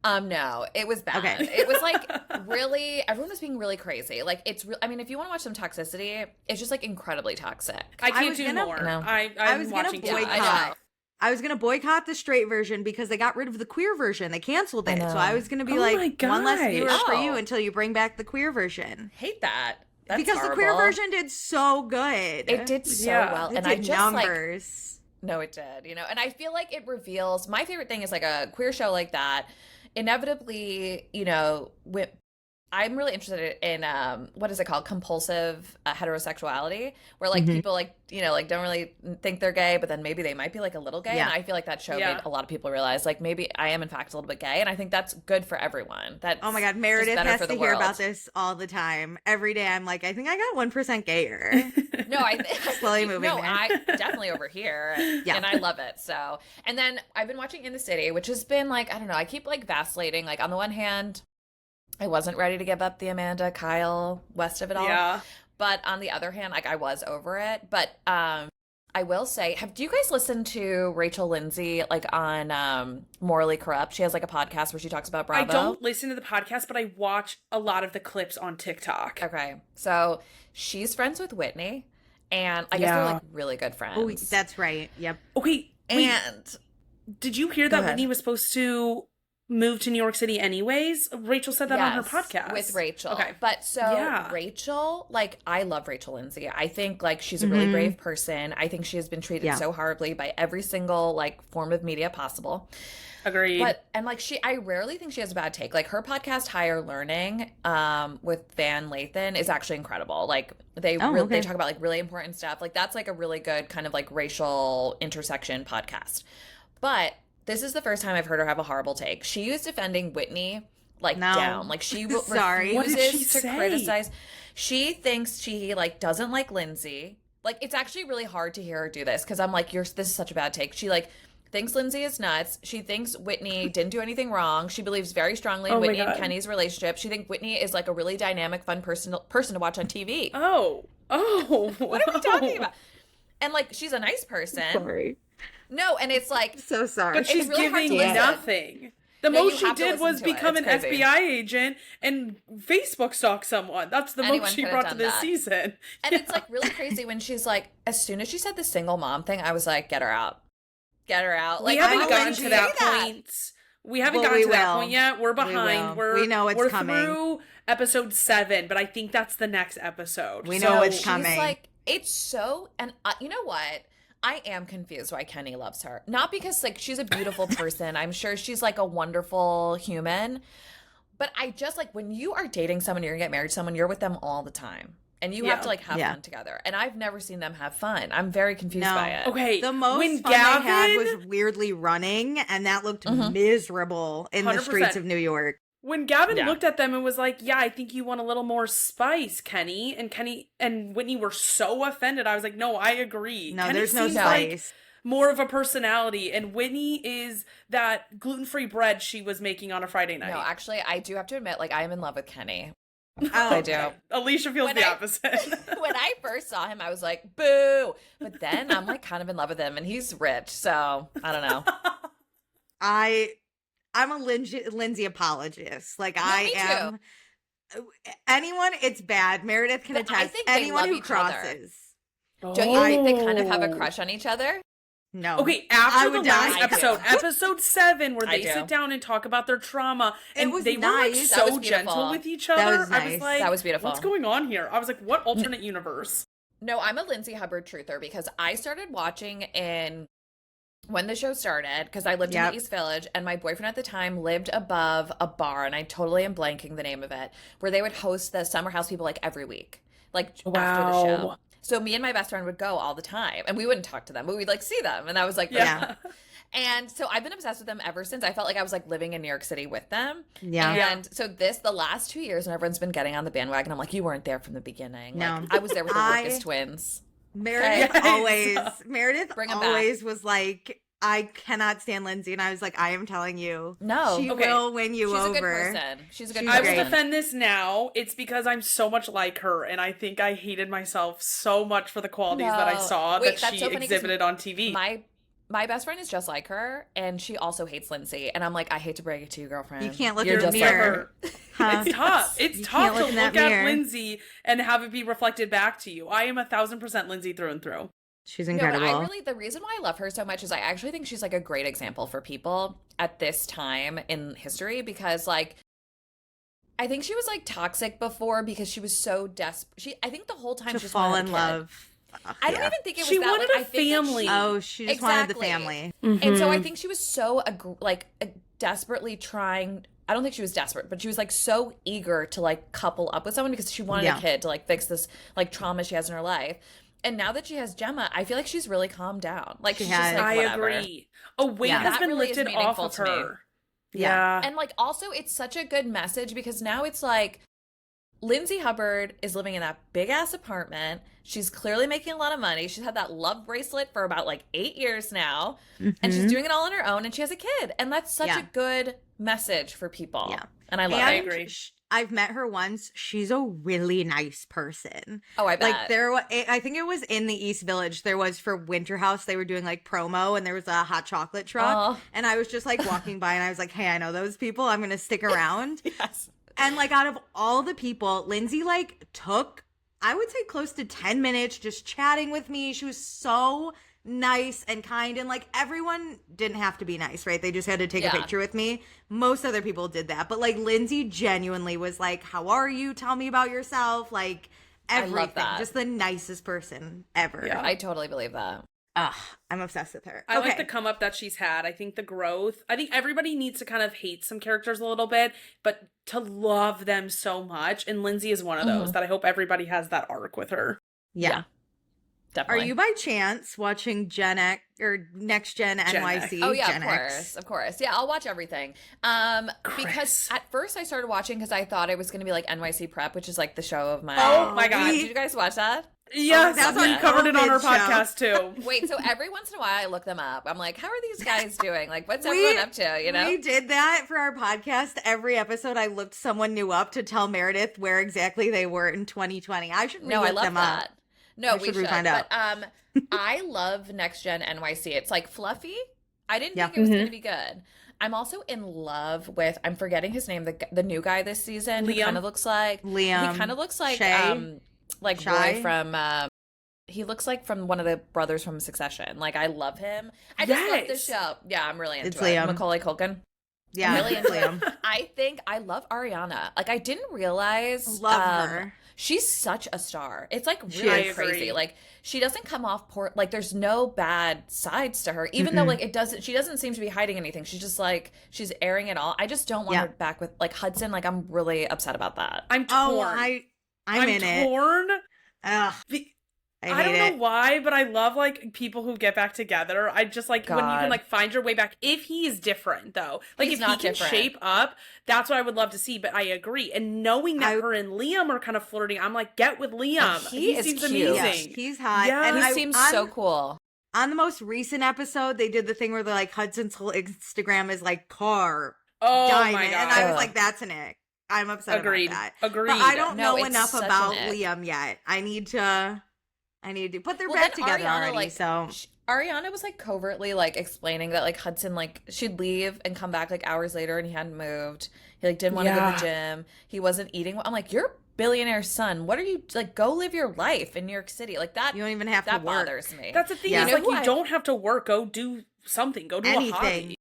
[SPEAKER 3] No, it was bad.
[SPEAKER 1] Okay.
[SPEAKER 3] It was like really, everyone was being really crazy. Like it's real. I mean, if you want to watch some toxicity, it's just like incredibly toxic.
[SPEAKER 2] I
[SPEAKER 1] I
[SPEAKER 2] can't
[SPEAKER 1] was
[SPEAKER 2] do
[SPEAKER 1] gonna-
[SPEAKER 2] more.
[SPEAKER 3] No.
[SPEAKER 2] I'm
[SPEAKER 1] I was gonna
[SPEAKER 2] watching too
[SPEAKER 1] boycott.
[SPEAKER 2] much.
[SPEAKER 3] I know.
[SPEAKER 1] I was gonna boycott the straight version because they got rid of the queer version. They canceled
[SPEAKER 3] I
[SPEAKER 1] it.
[SPEAKER 3] know.
[SPEAKER 1] So I was gonna be
[SPEAKER 2] Oh
[SPEAKER 1] like,
[SPEAKER 2] my
[SPEAKER 1] one less
[SPEAKER 2] gosh.
[SPEAKER 1] viewers for you
[SPEAKER 3] Oh.
[SPEAKER 1] until you bring back the queer version.
[SPEAKER 3] Hate that. That's
[SPEAKER 1] because the queer
[SPEAKER 3] horrible.
[SPEAKER 1] version did so good.
[SPEAKER 3] It did so
[SPEAKER 2] Yeah.
[SPEAKER 3] well,
[SPEAKER 1] It
[SPEAKER 3] and I
[SPEAKER 1] did
[SPEAKER 3] just like
[SPEAKER 1] numbers.
[SPEAKER 3] no, it did. And I feel like it reveals. My favorite thing is like a queer show like that. Inevitably, I'm really interested in what is it called, compulsive heterosexuality, where like
[SPEAKER 1] Mhm.
[SPEAKER 3] people like don't really think they're gay, but then maybe they might be like a little gay.
[SPEAKER 1] Yeah.
[SPEAKER 3] And I feel like that show
[SPEAKER 2] Yeah.
[SPEAKER 3] made a lot of people realize like maybe I am in fact a little bit gay, and I think that's good for everyone. That's
[SPEAKER 1] Oh my God,
[SPEAKER 3] just
[SPEAKER 1] Meredith
[SPEAKER 3] better
[SPEAKER 1] has
[SPEAKER 3] for
[SPEAKER 1] to
[SPEAKER 3] the
[SPEAKER 1] hear
[SPEAKER 3] world.
[SPEAKER 1] about this all the time. Every day I'm like, I think I got 1% gayer.
[SPEAKER 3] No, I
[SPEAKER 1] Slowly moving
[SPEAKER 3] No,
[SPEAKER 1] there.
[SPEAKER 3] I definitely over here,
[SPEAKER 1] Yeah.
[SPEAKER 3] and I love it. So, and then I've been watching In the City, which has been like I don't know. I keep like vacillating. Like on the one hand, I wasn't ready to give up the Amanda Kyle West of it all,
[SPEAKER 2] Yeah.
[SPEAKER 3] but on the other hand, like I was over it. But I will say, do you guys listen to Rachel Lindsay like on Morally Corrupt? She has like a podcast where she talks about Bravo.
[SPEAKER 2] I don't listen to the podcast, but I watch a lot of the clips on TikTok.
[SPEAKER 3] Okay, so she's friends with Whitney, and I guess they're
[SPEAKER 2] Yeah.
[SPEAKER 3] like really good friends.
[SPEAKER 1] Oh, that's right. Yep.
[SPEAKER 2] Okay, wait,
[SPEAKER 3] and
[SPEAKER 2] did you hear
[SPEAKER 3] Go
[SPEAKER 2] that
[SPEAKER 3] ahead.
[SPEAKER 2] Whitney was supposed to move to New York City anyways? Rachel said that on her
[SPEAKER 3] Yes,
[SPEAKER 2] podcast.
[SPEAKER 3] with Rachel.
[SPEAKER 2] Okay.
[SPEAKER 3] But so
[SPEAKER 2] Yeah.
[SPEAKER 3] Rachel, like I love Rachel Lindsay. I think like she's a really
[SPEAKER 1] Mhm.
[SPEAKER 3] brave person. I think she has been treated
[SPEAKER 1] Yeah.
[SPEAKER 3] so horribly by every single like form of media possible.
[SPEAKER 2] Agreed.
[SPEAKER 3] But and like I rarely think she has a bad take. Like her podcast Higher Learning with Van Lathan is actually incredible. Like they
[SPEAKER 1] Oh, okay.
[SPEAKER 3] they talk about like really important stuff. Like that's like a really good kind of like racial intersection podcast. But this is the first time I've heard her have a horrible take. She was defending Whitney like
[SPEAKER 1] No.
[SPEAKER 3] down. Like she
[SPEAKER 1] Sorry.
[SPEAKER 2] What did
[SPEAKER 3] refuses
[SPEAKER 2] she
[SPEAKER 3] to
[SPEAKER 2] say?
[SPEAKER 3] criticize. She thinks she like doesn't like Lindsay. Like it's actually really hard to hear her do this because I'm like, this is such a bad take. She like thinks Lindsay is nuts. She thinks Whitney didn't do anything wrong. She believes very strongly in
[SPEAKER 2] Oh my
[SPEAKER 3] Whitney and
[SPEAKER 2] God.
[SPEAKER 3] Kenny's relationship. She thinks Whitney is like a really dynamic, fun person to watch on TV.
[SPEAKER 2] Oh.
[SPEAKER 3] What are we talking about? And like she's a nice person.
[SPEAKER 1] Sorry.
[SPEAKER 3] No, and it's like
[SPEAKER 1] So sorry.
[SPEAKER 2] But she's
[SPEAKER 3] really hard to
[SPEAKER 2] giving
[SPEAKER 3] listen.
[SPEAKER 2] nothing. The
[SPEAKER 3] No, you
[SPEAKER 2] most she
[SPEAKER 3] have to
[SPEAKER 2] did
[SPEAKER 3] listen
[SPEAKER 2] was
[SPEAKER 3] to it.
[SPEAKER 2] become
[SPEAKER 3] It's
[SPEAKER 2] an
[SPEAKER 3] crazy.
[SPEAKER 2] FBI agent and Facebook stalk someone. That's the
[SPEAKER 3] Anyone
[SPEAKER 2] most she
[SPEAKER 3] could have
[SPEAKER 2] brought to
[SPEAKER 3] done
[SPEAKER 2] this
[SPEAKER 3] that.
[SPEAKER 2] season.
[SPEAKER 3] And it's like really crazy when she's like, as soon as she said the single mom thing, I was like, get her out. Get her out. Like,
[SPEAKER 2] We
[SPEAKER 3] why
[SPEAKER 2] haven't
[SPEAKER 3] would
[SPEAKER 2] gotten
[SPEAKER 3] she
[SPEAKER 2] to
[SPEAKER 3] say
[SPEAKER 2] that point. We haven't
[SPEAKER 1] Well,
[SPEAKER 2] gotten
[SPEAKER 1] we
[SPEAKER 2] to that
[SPEAKER 1] will.
[SPEAKER 2] point yet. We're
[SPEAKER 1] We
[SPEAKER 2] behind.
[SPEAKER 1] will. We know it's
[SPEAKER 2] we're
[SPEAKER 1] coming.
[SPEAKER 2] through episode 7, but I think that's the next episode.
[SPEAKER 1] We know it's
[SPEAKER 3] she's
[SPEAKER 1] coming.
[SPEAKER 3] like, it's so, and you know what? I am confused why Kenny loves her. Not because like she's a beautiful person. I'm sure she's like a wonderful human. But I just like when you are dating someone, you're gonna get married to someone, you're with them all the time. And you have to like have
[SPEAKER 1] Yeah.
[SPEAKER 3] fun together. And I've never seen them have fun. I'm very confused
[SPEAKER 1] No.
[SPEAKER 3] by it.
[SPEAKER 2] Okay,
[SPEAKER 1] The most
[SPEAKER 2] when
[SPEAKER 1] fun they had
[SPEAKER 2] Gavin
[SPEAKER 1] was weirdly running, and that looked
[SPEAKER 3] Mhm.
[SPEAKER 1] miserable in the
[SPEAKER 2] 100%.
[SPEAKER 1] streets of New York.
[SPEAKER 2] When Gavin looked at them and was like, yeah, I think you want a little more spice, Kenny. And Kenny and Whitney were so offended. I was like, no, I agree.
[SPEAKER 1] No,
[SPEAKER 2] Kenny
[SPEAKER 1] there's no
[SPEAKER 2] seems
[SPEAKER 1] spice.
[SPEAKER 2] like more of a personality. And Whitney is that gluten-free bread she was making on a Friday night.
[SPEAKER 3] No, actually, I do have to admit, like, I am in love with Kenny.
[SPEAKER 1] Oh,
[SPEAKER 3] I do.
[SPEAKER 2] Alicia feels the opposite.
[SPEAKER 3] When I first saw him, I was like, boo. But then I'm like kind of in love with him, and he's rich. So I don't know.
[SPEAKER 1] I'm a Lindsay apologist. Like,
[SPEAKER 3] Me
[SPEAKER 1] am. Anyone, it's bad. Meredith can
[SPEAKER 3] But I
[SPEAKER 1] attest.
[SPEAKER 3] think they
[SPEAKER 1] Anyone
[SPEAKER 3] love
[SPEAKER 1] who
[SPEAKER 3] each other.
[SPEAKER 1] crosses.
[SPEAKER 3] Don't you think they kind of have a crush on each other?
[SPEAKER 1] No.
[SPEAKER 2] Okay,
[SPEAKER 1] I
[SPEAKER 2] after the
[SPEAKER 1] would
[SPEAKER 2] last
[SPEAKER 1] die.
[SPEAKER 2] episode, episode 7, where
[SPEAKER 3] I
[SPEAKER 2] they
[SPEAKER 3] do.
[SPEAKER 2] sit down and talk about their trauma, and
[SPEAKER 1] was
[SPEAKER 2] they were
[SPEAKER 1] nice.
[SPEAKER 3] That was
[SPEAKER 2] so
[SPEAKER 3] beautiful.
[SPEAKER 2] gentle with each
[SPEAKER 1] That
[SPEAKER 2] other.
[SPEAKER 1] was
[SPEAKER 2] I was
[SPEAKER 1] nice.
[SPEAKER 2] like,
[SPEAKER 3] That was beautiful.
[SPEAKER 2] what's going on here? I was like, what alternate universe?
[SPEAKER 3] No, I'm a Lindsay Hubbard truther because I started watching when the show started, because I lived in the East Village, and my boyfriend at the time lived above a bar, and I totally am blanking the name of it, where they would host the Summer House people like every week, like after the show. So me and my best friend would go all the time, and we wouldn't talk to them, but we'd like see them, and that was like
[SPEAKER 1] Yeah.
[SPEAKER 3] And so I've been obsessed with them ever since. I felt like I was like living in New York City with them.
[SPEAKER 1] Yeah.
[SPEAKER 3] And so the last 2 years, when everyone's been getting on the bandwagon, I'm like, you weren't there from the beginning.
[SPEAKER 1] No.
[SPEAKER 3] Like, I was there with the Lucas twins.
[SPEAKER 1] Meredith
[SPEAKER 2] Yes.
[SPEAKER 3] Bring 'em
[SPEAKER 1] always was like, I cannot stand Lindsay. And I was like, I am telling you.
[SPEAKER 3] No.
[SPEAKER 1] She
[SPEAKER 2] Okay.
[SPEAKER 1] will win you
[SPEAKER 3] She's
[SPEAKER 1] over.
[SPEAKER 3] a good person. She's a good
[SPEAKER 1] She's
[SPEAKER 2] I
[SPEAKER 3] person.
[SPEAKER 2] will defend this now. It's because I'm so much like her, and I think I hated myself so much for the qualities that I
[SPEAKER 3] No.
[SPEAKER 2] saw
[SPEAKER 3] Wait,
[SPEAKER 2] that
[SPEAKER 3] that's
[SPEAKER 2] she
[SPEAKER 3] so funny 'cause
[SPEAKER 2] exhibited on TV.
[SPEAKER 3] My best friend is just like her, and she also hates Lindsay. And I'm like, I hate to break it to you, girlfriend.
[SPEAKER 1] You can't look
[SPEAKER 3] You're
[SPEAKER 1] in the
[SPEAKER 3] just like
[SPEAKER 1] mirror.
[SPEAKER 3] her.
[SPEAKER 1] Huh?
[SPEAKER 2] It's tough. It's
[SPEAKER 1] You
[SPEAKER 2] tough
[SPEAKER 1] can't
[SPEAKER 2] to
[SPEAKER 1] look in that
[SPEAKER 2] look at
[SPEAKER 1] mirror.
[SPEAKER 2] Lindsay and have it be reflected back to you. I am 1,000% Lindsay through and through.
[SPEAKER 1] She's
[SPEAKER 3] No,
[SPEAKER 1] incredible.
[SPEAKER 3] but the reason why I love her so much is I actually think she's like a great example for people at this time in history, because like I think she was like toxic before because she was so desperate. I think the whole time
[SPEAKER 1] to
[SPEAKER 3] she just
[SPEAKER 1] fall
[SPEAKER 3] wanted
[SPEAKER 1] in
[SPEAKER 3] a kid.
[SPEAKER 1] love.
[SPEAKER 3] I don't even think it was
[SPEAKER 2] She
[SPEAKER 3] that.
[SPEAKER 2] wanted
[SPEAKER 3] like,
[SPEAKER 2] a
[SPEAKER 3] I think that
[SPEAKER 2] family.
[SPEAKER 1] Oh, she just wanted the
[SPEAKER 3] Exactly.
[SPEAKER 1] family.
[SPEAKER 3] And so I think she was so desperately trying. I don't think she was desperate, but she was like so eager to like couple up with someone because she wanted a kid to like fix this like trauma she has in her life. And now that she has Gemma, I feel like she's really calmed down. Like she's just like,
[SPEAKER 2] I
[SPEAKER 3] whatever.
[SPEAKER 2] agree. A weight
[SPEAKER 1] Yeah.
[SPEAKER 2] has
[SPEAKER 3] That
[SPEAKER 2] been
[SPEAKER 3] really is
[SPEAKER 2] lifted off
[SPEAKER 3] meaningful
[SPEAKER 2] of
[SPEAKER 3] to me.
[SPEAKER 2] her.
[SPEAKER 1] Yeah.
[SPEAKER 3] And like also it's such a good message because now it's like Lindsay Hubbard is living in that big ass apartment. She's clearly making a lot of money. She's had that love bracelet for about like 8 years now. And she's doing it all on her own, and she has a kid. And that's such a good message for people.
[SPEAKER 1] Yeah.
[SPEAKER 3] And I love
[SPEAKER 2] I
[SPEAKER 3] it.
[SPEAKER 2] agree.
[SPEAKER 1] I've met her once. She's a really nice person.
[SPEAKER 3] Oh, I bet.
[SPEAKER 1] Like I think it was in the East Village. There was for Winter House. They were doing like promo, and there was a hot chocolate truck.
[SPEAKER 3] Oh.
[SPEAKER 1] And I was just like walking by, and I was like, "Hey, I know those people. I'm gonna stick around."
[SPEAKER 3] Yes.
[SPEAKER 1] And like out of all the people, Lindsay like took, I would say, close to 10 minutes just chatting with me. She was so nice and kind, and like everyone didn't have to be nice, right? They just had to take a picture with me. Most other people did that, but like Lindsay genuinely was like, "How are you? Tell me about yourself." Like everything.
[SPEAKER 3] I love that.
[SPEAKER 1] Just the nicest person ever.
[SPEAKER 2] Yeah.
[SPEAKER 3] I totally believe that.
[SPEAKER 1] Ugh, I'm obsessed with her.
[SPEAKER 2] I like the come up that she's had. I think the growth. I think everybody needs to kind of hate some characters a little bit, but to love them so much. And Lindsay is one of those that I hope everybody has that arc with her.
[SPEAKER 1] Yeah.
[SPEAKER 3] Definitely.
[SPEAKER 1] Are you by chance watching Gen X or Next Gen NYC?
[SPEAKER 3] Oh yeah,
[SPEAKER 1] Gen
[SPEAKER 3] of course,
[SPEAKER 1] X?
[SPEAKER 3] of course. Yeah, I'll watch everything. Because
[SPEAKER 2] Chris.
[SPEAKER 3] at first I started watching because I thought it was going to be like NYC Prep, which is like the show of my.
[SPEAKER 2] Oh my God.
[SPEAKER 3] Did you guys watch that?
[SPEAKER 2] Yes,
[SPEAKER 1] that's
[SPEAKER 2] we
[SPEAKER 1] a
[SPEAKER 2] covered it on our
[SPEAKER 1] COVID show.
[SPEAKER 2] podcast too.
[SPEAKER 3] Wait, so every once in a while I look them up. I'm like, how are these guys doing? Like, what's everyone up to? You know?
[SPEAKER 1] We did that for our podcast. Every episode, I looked someone new up to tell Meredith where exactly they were in 2020. I should
[SPEAKER 3] No, I
[SPEAKER 1] re-look
[SPEAKER 3] love
[SPEAKER 1] them
[SPEAKER 3] that.
[SPEAKER 1] up.
[SPEAKER 3] No,
[SPEAKER 1] Or
[SPEAKER 3] we
[SPEAKER 1] should
[SPEAKER 3] should.
[SPEAKER 1] we find
[SPEAKER 3] But
[SPEAKER 1] out?
[SPEAKER 3] I love Next Gen NYC. It's like fluffy. I didn't
[SPEAKER 1] Yeah.
[SPEAKER 3] think it was going to be good. I'm also in love with, I'm forgetting his name, the new guy this season. Who
[SPEAKER 2] Liam.
[SPEAKER 3] kind of looks like
[SPEAKER 1] Liam.
[SPEAKER 3] He kind of looks like
[SPEAKER 1] Shay?
[SPEAKER 3] like
[SPEAKER 1] Shy?
[SPEAKER 3] Roy from he looks like from one of the brothers from Succession. Like I love him. I just love the
[SPEAKER 2] Yes.
[SPEAKER 3] show. Yeah, I'm really into
[SPEAKER 1] It's
[SPEAKER 3] it.
[SPEAKER 1] Liam.
[SPEAKER 3] Macaulay Culkin.
[SPEAKER 1] Yeah,
[SPEAKER 3] really into
[SPEAKER 1] Liam.
[SPEAKER 3] it. I think I love Ariana. Like I didn't realize
[SPEAKER 1] Love her.
[SPEAKER 3] She's such a star. It's like
[SPEAKER 1] She
[SPEAKER 3] really
[SPEAKER 2] is. I
[SPEAKER 3] crazy.
[SPEAKER 2] agree.
[SPEAKER 3] Like she doesn't come off poor. Like there's no bad sides to her. Even though like it doesn't. She doesn't seem to be hiding anything. She's just like she's airing it all. I just don't want
[SPEAKER 1] Yeah.
[SPEAKER 3] her back with like Hudson. Like I'm really upset about that.
[SPEAKER 2] I'm torn.
[SPEAKER 1] Oh, I'm in it.
[SPEAKER 2] torn.
[SPEAKER 1] Ugh.
[SPEAKER 2] Be- I don't know why, but I love like people who get back together. I just like when you can like find your way back. If he is different though, like if he can shape up, that's what I would love to see. But I agree. And knowing that her and Liam are kind of flirting, I'm like, get with Liam. He seems
[SPEAKER 3] cute.
[SPEAKER 2] amazing.
[SPEAKER 1] Yes, he's hot.
[SPEAKER 2] Yeah.
[SPEAKER 1] And
[SPEAKER 3] he seems so cool.
[SPEAKER 1] On the most recent episode, they did the thing where they're like Hudson's whole Instagram is like car diamond,
[SPEAKER 2] my God.
[SPEAKER 1] And I was like, that's an ick. I'm upset about that.
[SPEAKER 2] Agreed.
[SPEAKER 1] But I don't know enough about Liam yet. I need to, but they're back together
[SPEAKER 3] Ariana,
[SPEAKER 1] already.
[SPEAKER 3] like,
[SPEAKER 1] so
[SPEAKER 3] Ariana was like covertly like explaining that like Hudson like she'd leave and come back like hours later and he hadn't moved. He like didn't want to go to the gym. He wasn't eating. I'm like, you're a billionaire son. What are you like? Go live your life in New York City. Like that.
[SPEAKER 1] You don't even have to work.
[SPEAKER 3] That bothers me.
[SPEAKER 2] That's the thing. Is like you don't have to work. Go do something. Go do a hobby.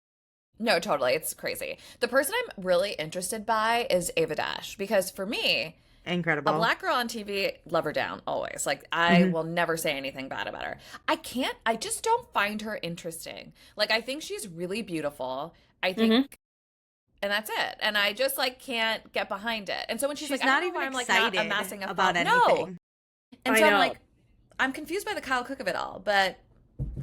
[SPEAKER 3] No, totally. It's crazy. The person I'm really interested by is Ava Dash because for me,
[SPEAKER 1] incredible.
[SPEAKER 3] A black girl on TV, love her down, always. Like, I will never say anything bad about her. I just don't find her interesting. Like, I think she's really beautiful. I think, and that's it. And I just, like, can't get behind it. And so when she's like,
[SPEAKER 1] not even
[SPEAKER 3] I'm, like,
[SPEAKER 1] excited
[SPEAKER 3] not amassing
[SPEAKER 1] about anything.
[SPEAKER 3] No. And so
[SPEAKER 2] I
[SPEAKER 3] I'm
[SPEAKER 2] know.
[SPEAKER 3] like, I'm confused by the Kyle Cook of it all, but.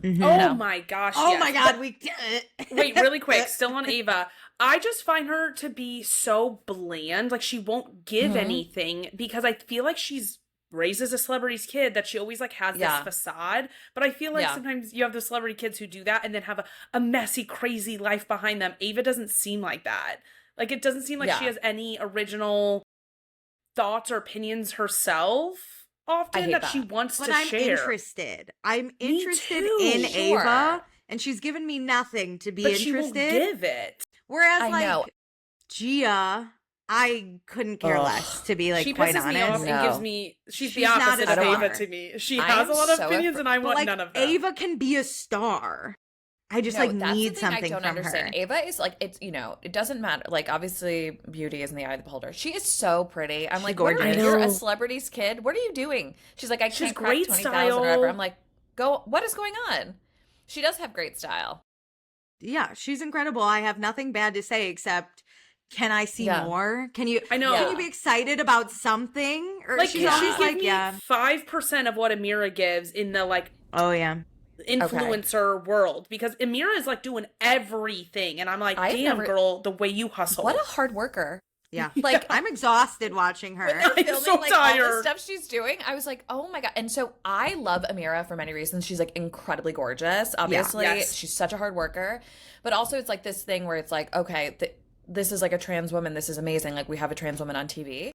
[SPEAKER 2] Oh my gosh.
[SPEAKER 1] Oh
[SPEAKER 2] yes.
[SPEAKER 1] my God, we did it.
[SPEAKER 2] Wait, really quick, still on Ava. I just find her to be so bland. Like she won't give anything because I feel like she's raised as a celebrity's kid that she always like has this facade. But I feel like sometimes you have the celebrity kids who do that and then have a messy, crazy life behind them. Ava doesn't seem like that. Like it doesn't seem like she has any original thoughts or opinions herself. Often that she wants to share.
[SPEAKER 1] I'm interested in Ava, and she's given me nothing to be interested.
[SPEAKER 2] She won't give it.
[SPEAKER 1] Whereas, like Gia, I couldn't care less, to be like
[SPEAKER 2] she
[SPEAKER 1] quite
[SPEAKER 2] pisses
[SPEAKER 1] honest.
[SPEAKER 2] me off and gives me. She's the opposite of Ava to me. She has a lot of opinions, and I want none of them.
[SPEAKER 1] Ava can be a star. I just need something
[SPEAKER 3] I don't understand.
[SPEAKER 1] her.
[SPEAKER 3] Ava is like, it's, it doesn't matter. Like, obviously, beauty is in the eye of the beholder. She is so pretty. I'm like, gorgeous. You're a celebrity's kid. What are you doing? She's like, I can't crack 20,000 or whatever. I'm like, what is going on? She does have great style.
[SPEAKER 1] Yeah, she's incredible. I have nothing bad to say except, can I see more? Can you?
[SPEAKER 2] I know.
[SPEAKER 1] Can you be excited about something? Or
[SPEAKER 2] like,
[SPEAKER 1] she's always like,
[SPEAKER 2] 5% of what Amira gives in the like.
[SPEAKER 1] Oh yeah.
[SPEAKER 2] Influencer world, because Amira is like doing everything and I'm like, damn girl, the way you hustle.
[SPEAKER 3] What a hard worker.
[SPEAKER 1] Yeah. Like I'm exhausted watching her.
[SPEAKER 3] I'm so like tired. All the stuff she's doing, I was like, oh my God. And so I love Amira for many reasons. She's like incredibly gorgeous. Obviously, she's such a hard worker. But also it's like this thing where it's like, okay, this is like a trans woman. This is amazing. Like we have a trans woman on TV.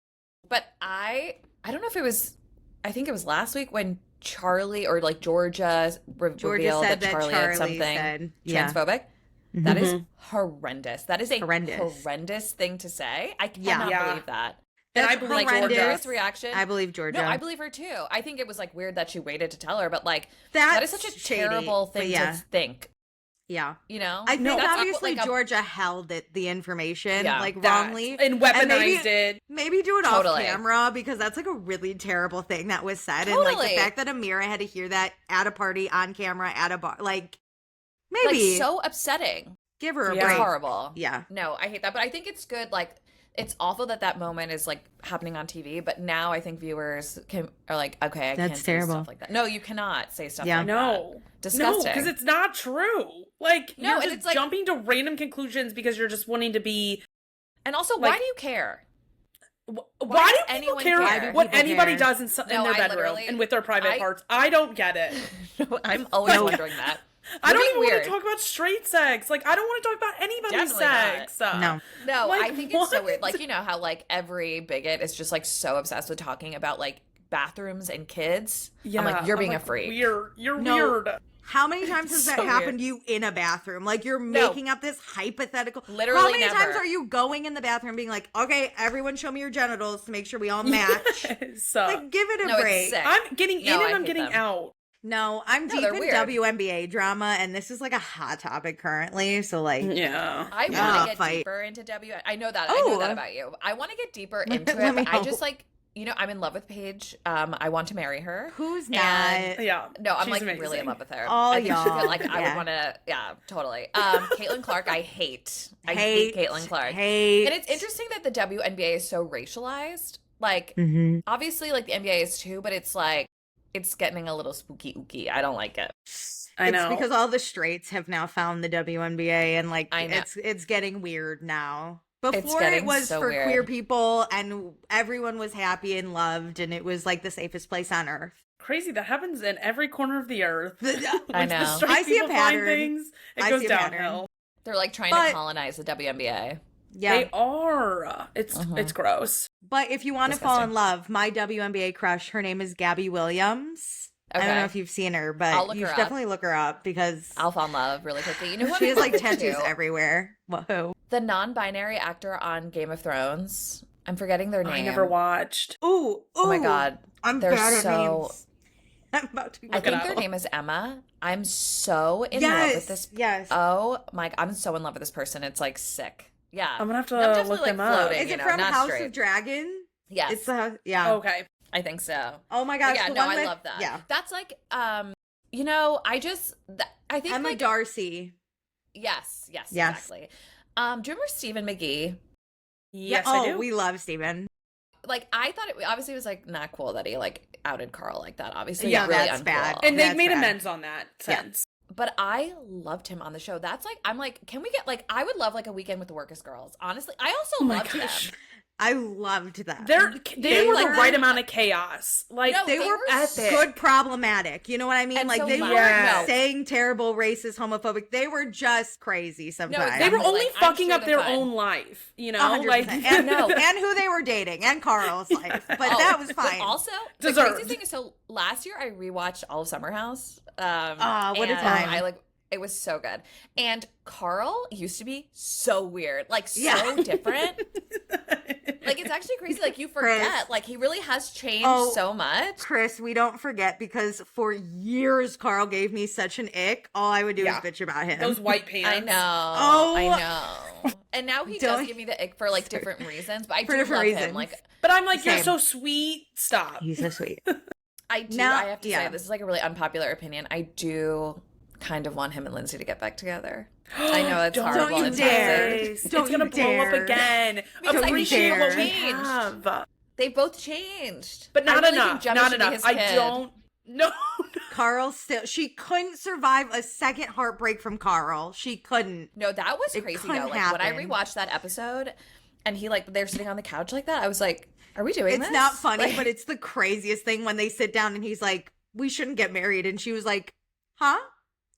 [SPEAKER 3] But I don't know if it was, I think it was last week when Charlie or like Georgia revealed that Charlie had something transphobic. That is horrendous. That is a horrendous thing to say. I cannot believe that.
[SPEAKER 2] And I believe Georgia's
[SPEAKER 3] reaction.
[SPEAKER 1] I believe Georgia.
[SPEAKER 3] No, I believe her too. I think it was like weird that she waited to tell her, but like that is such a terrible thing to think.
[SPEAKER 1] Yeah.
[SPEAKER 3] You know?
[SPEAKER 1] I think obviously Georgia held the information wrongly.
[SPEAKER 2] And weaponized it.
[SPEAKER 1] Maybe do it off camera because that's like a really terrible thing that was said. And like the fact that Amira had to hear that at a party, on camera, at a bar, like maybe.
[SPEAKER 3] Like so upsetting.
[SPEAKER 1] Give her a break.
[SPEAKER 3] It's horrible.
[SPEAKER 1] Yeah.
[SPEAKER 3] No, I hate that. But I think it's good, like it's awful that moment is like happening on TV, but now I think viewers are like, okay, I can't say stuff like that. No, you cannot say stuff like that. Disgusting.
[SPEAKER 2] No, because it's not true. Like,
[SPEAKER 3] no,
[SPEAKER 2] you're just jumping to random conclusions because you're just wanting to be.
[SPEAKER 3] And also, why do you care?
[SPEAKER 2] Why do people care what anybody does in their bedroom and with their private parts? I don't get it.
[SPEAKER 3] No, I'm always wondering that.
[SPEAKER 2] I don't even want to talk about straight sex. Like, I don't want to talk about anybody's sex.
[SPEAKER 3] No,
[SPEAKER 2] like,
[SPEAKER 3] I think it's so weird. Like, you know how, like, every bigot is just, like, so obsessed with talking about, like, bathrooms and kids? Yeah. I'm like, you're being a freak.
[SPEAKER 2] You're weird.
[SPEAKER 1] How many times has that happened to you in a bathroom? Like, you're making up this hypothetical.
[SPEAKER 3] Literally
[SPEAKER 1] How many times are you going in the bathroom being like, okay, everyone show me your genitals to make sure we all match? Like, give it a break.
[SPEAKER 2] I'm getting in and I'm getting out.
[SPEAKER 1] No, I'm deep in WNBA drama, and this is like a hot topic currently. So, like,
[SPEAKER 3] I want to get deeper into I know that. I know that about you. I want to get deeper into it. But I just like, I'm in love with Paige. I want to marry her.
[SPEAKER 1] Who's not?
[SPEAKER 3] No, I'm like amazing. Really in love with her.
[SPEAKER 1] Oh,
[SPEAKER 3] I feel like I would want to. Yeah, totally. Caitlin Clark, I hate. I hate Caitlin Clark. And it's interesting that the WNBA is so racialized. Like, obviously, like the NBA is too, but it's like. it's getting a little spooky ooky. I don't like it.
[SPEAKER 2] I know.
[SPEAKER 1] It's because all the straights have now found the WNBA, and like
[SPEAKER 3] I know.
[SPEAKER 1] it's getting weird now. Before
[SPEAKER 3] getting
[SPEAKER 1] it was
[SPEAKER 3] so
[SPEAKER 1] for
[SPEAKER 3] weird.
[SPEAKER 1] queer people, and everyone was happy and loved, and it was like the safest place on earth.
[SPEAKER 2] Crazy. That happens in every corner of the earth.
[SPEAKER 3] I
[SPEAKER 2] Once the
[SPEAKER 3] know.
[SPEAKER 2] straight
[SPEAKER 1] I see a
[SPEAKER 2] people find
[SPEAKER 1] pattern.
[SPEAKER 2] things, it
[SPEAKER 1] I
[SPEAKER 2] goes
[SPEAKER 1] see a pattern.
[SPEAKER 2] downhill.
[SPEAKER 3] They're like trying
[SPEAKER 1] But-
[SPEAKER 3] to colonize the WNBA.
[SPEAKER 1] Yeah,
[SPEAKER 2] They are. It's gross.
[SPEAKER 1] but if you want to fall
[SPEAKER 3] Disgusting.
[SPEAKER 1] in love, my WNBA crush, her name is Gabby Williams. I don't
[SPEAKER 3] Okay.
[SPEAKER 1] know if you've seen her,
[SPEAKER 3] I'll
[SPEAKER 1] but
[SPEAKER 3] look
[SPEAKER 1] you
[SPEAKER 3] her
[SPEAKER 1] should
[SPEAKER 3] up.
[SPEAKER 1] definitely look her up because
[SPEAKER 3] I'll fall in love really quickly. You know what?
[SPEAKER 1] she has like
[SPEAKER 3] I love
[SPEAKER 1] tattoos
[SPEAKER 3] too?
[SPEAKER 1] everywhere. Whoa.
[SPEAKER 3] The non-binary actor on Game of Thrones. I'm forgetting their name.
[SPEAKER 2] I never watched.
[SPEAKER 1] Ooh,
[SPEAKER 3] Oh my god.
[SPEAKER 1] I'm
[SPEAKER 3] They're
[SPEAKER 1] bad at
[SPEAKER 3] so-
[SPEAKER 1] names. I'm about to
[SPEAKER 3] I
[SPEAKER 1] look it
[SPEAKER 3] think
[SPEAKER 1] up.
[SPEAKER 3] their name is Emma. I'm so in love with this.
[SPEAKER 1] Yes.
[SPEAKER 3] Oh my! I'm so in love with this person. It's like sick. Yeah.
[SPEAKER 2] I'm gonna have to
[SPEAKER 3] I'm definitely
[SPEAKER 2] look
[SPEAKER 3] like
[SPEAKER 2] them up.
[SPEAKER 3] floating.
[SPEAKER 1] Is
[SPEAKER 3] you
[SPEAKER 1] it
[SPEAKER 3] know,
[SPEAKER 1] from
[SPEAKER 3] not
[SPEAKER 1] House
[SPEAKER 3] straight.
[SPEAKER 1] of Dragon?
[SPEAKER 3] Yes.
[SPEAKER 1] It's the yeah.
[SPEAKER 2] Okay.
[SPEAKER 3] I think so.
[SPEAKER 1] Oh my
[SPEAKER 3] But
[SPEAKER 1] gosh.
[SPEAKER 3] yeah,
[SPEAKER 1] the
[SPEAKER 3] no,
[SPEAKER 1] one
[SPEAKER 3] I
[SPEAKER 1] with-
[SPEAKER 3] love that.
[SPEAKER 1] Yeah.
[SPEAKER 3] That's like, you know, I think
[SPEAKER 1] Emma
[SPEAKER 3] like,
[SPEAKER 1] Darcy.
[SPEAKER 3] yes,
[SPEAKER 1] Yes.
[SPEAKER 3] exactly. Do you remember Stephen McGee?
[SPEAKER 2] Yes,
[SPEAKER 1] oh,
[SPEAKER 2] I do.
[SPEAKER 1] we love Steven.
[SPEAKER 3] Like, I thought it obviously was like not cool that he like outed Carl like that. Obviously,
[SPEAKER 1] Yeah,
[SPEAKER 3] really
[SPEAKER 1] that's
[SPEAKER 3] uncool.
[SPEAKER 1] bad.
[SPEAKER 2] And they've
[SPEAKER 1] That's
[SPEAKER 2] made
[SPEAKER 1] bad.
[SPEAKER 2] amends on that
[SPEAKER 1] Yeah.
[SPEAKER 2] since.
[SPEAKER 3] But I loved him on the show. That's like, I'm like, can we get like, I would love like a weekend with the Workus girls. Honestly, I also
[SPEAKER 2] Oh my
[SPEAKER 3] loved
[SPEAKER 2] gosh.
[SPEAKER 3] them.
[SPEAKER 1] I loved them.
[SPEAKER 2] They
[SPEAKER 3] They
[SPEAKER 2] were
[SPEAKER 3] like-
[SPEAKER 2] the right amount of chaos. Like
[SPEAKER 3] No,
[SPEAKER 1] they
[SPEAKER 3] they
[SPEAKER 1] were
[SPEAKER 3] were
[SPEAKER 2] epic.
[SPEAKER 1] good problematic. You know what I mean?
[SPEAKER 3] And
[SPEAKER 1] like
[SPEAKER 3] so
[SPEAKER 1] they
[SPEAKER 3] loud.
[SPEAKER 1] weren't
[SPEAKER 2] Yeah.
[SPEAKER 1] saying terrible, racist, homophobic. They were just crazy sometimes.
[SPEAKER 2] they were
[SPEAKER 3] exactly.
[SPEAKER 2] only
[SPEAKER 3] Like, I'm
[SPEAKER 2] fucking
[SPEAKER 3] sure
[SPEAKER 2] up
[SPEAKER 3] they're
[SPEAKER 2] their
[SPEAKER 3] fine.
[SPEAKER 2] own life, you know?
[SPEAKER 1] 100%.
[SPEAKER 2] Like
[SPEAKER 1] and,
[SPEAKER 3] No.
[SPEAKER 1] and who they were dating, and Carl's life. But
[SPEAKER 3] Oh,
[SPEAKER 1] that was
[SPEAKER 3] but
[SPEAKER 1] fine.
[SPEAKER 3] also, the
[SPEAKER 2] Deserved.
[SPEAKER 3] crazy thing is, so last year I rewatched all of Summer House.
[SPEAKER 1] What a
[SPEAKER 3] and
[SPEAKER 1] time.
[SPEAKER 3] I like it was so good. And Carl used to be so weird, like so
[SPEAKER 1] Yeah.
[SPEAKER 3] different. Like it's actually crazy. Like you forget,
[SPEAKER 1] Chris.
[SPEAKER 3] like he really has changed
[SPEAKER 1] Oh.
[SPEAKER 3] so much.
[SPEAKER 1] Chris, we don't forget because for years Carl gave me such an ick. All I would do
[SPEAKER 2] Yeah.
[SPEAKER 1] is bitch about him.
[SPEAKER 2] those white pants.
[SPEAKER 3] I know.
[SPEAKER 1] Oh.
[SPEAKER 3] I know. And now he
[SPEAKER 1] Don't-
[SPEAKER 3] does give me the ick for like different reasons, but I
[SPEAKER 1] For
[SPEAKER 3] do
[SPEAKER 1] different
[SPEAKER 3] love him.
[SPEAKER 1] reasons.
[SPEAKER 3] Like
[SPEAKER 2] But I'm like, you're
[SPEAKER 1] Same.
[SPEAKER 2] so sweet. Stop.
[SPEAKER 1] He's so sweet.
[SPEAKER 3] I do.
[SPEAKER 1] Now-
[SPEAKER 3] I have to
[SPEAKER 1] yeah.
[SPEAKER 3] say, this is like a really unpopular opinion. I do kind of want him and Lindsay to get back together. I know it's
[SPEAKER 2] Don't
[SPEAKER 3] horrible.
[SPEAKER 1] you
[SPEAKER 3] and
[SPEAKER 1] dare.
[SPEAKER 3] toxic.
[SPEAKER 2] It's
[SPEAKER 1] Don't
[SPEAKER 2] gonna
[SPEAKER 1] you
[SPEAKER 2] blow up
[SPEAKER 1] dare.
[SPEAKER 2] again.
[SPEAKER 3] Because
[SPEAKER 1] I
[SPEAKER 2] Appreciate
[SPEAKER 1] dare.
[SPEAKER 2] what we
[SPEAKER 3] Changed.
[SPEAKER 2] have.
[SPEAKER 3] They both changed,
[SPEAKER 2] But
[SPEAKER 3] I
[SPEAKER 2] not
[SPEAKER 3] really think
[SPEAKER 2] enough.
[SPEAKER 3] Gemma
[SPEAKER 2] Not
[SPEAKER 3] should be
[SPEAKER 2] enough.
[SPEAKER 3] his
[SPEAKER 2] I
[SPEAKER 3] kid.
[SPEAKER 2] don't. No.
[SPEAKER 1] Carl still, she couldn't survive a second heartbreak from Carl. She couldn't.
[SPEAKER 3] No, that was
[SPEAKER 1] It
[SPEAKER 3] crazy though.
[SPEAKER 1] couldn't
[SPEAKER 3] Like when I
[SPEAKER 1] happen.
[SPEAKER 3] rewatched that episode, and he like they're sitting on the couch like that, I was like, "Are we doing this?"
[SPEAKER 1] It's not funny,
[SPEAKER 3] Like,
[SPEAKER 1] but it's the craziest thing when they sit down and he's like, "We shouldn't get married," and she was like, "Huh?"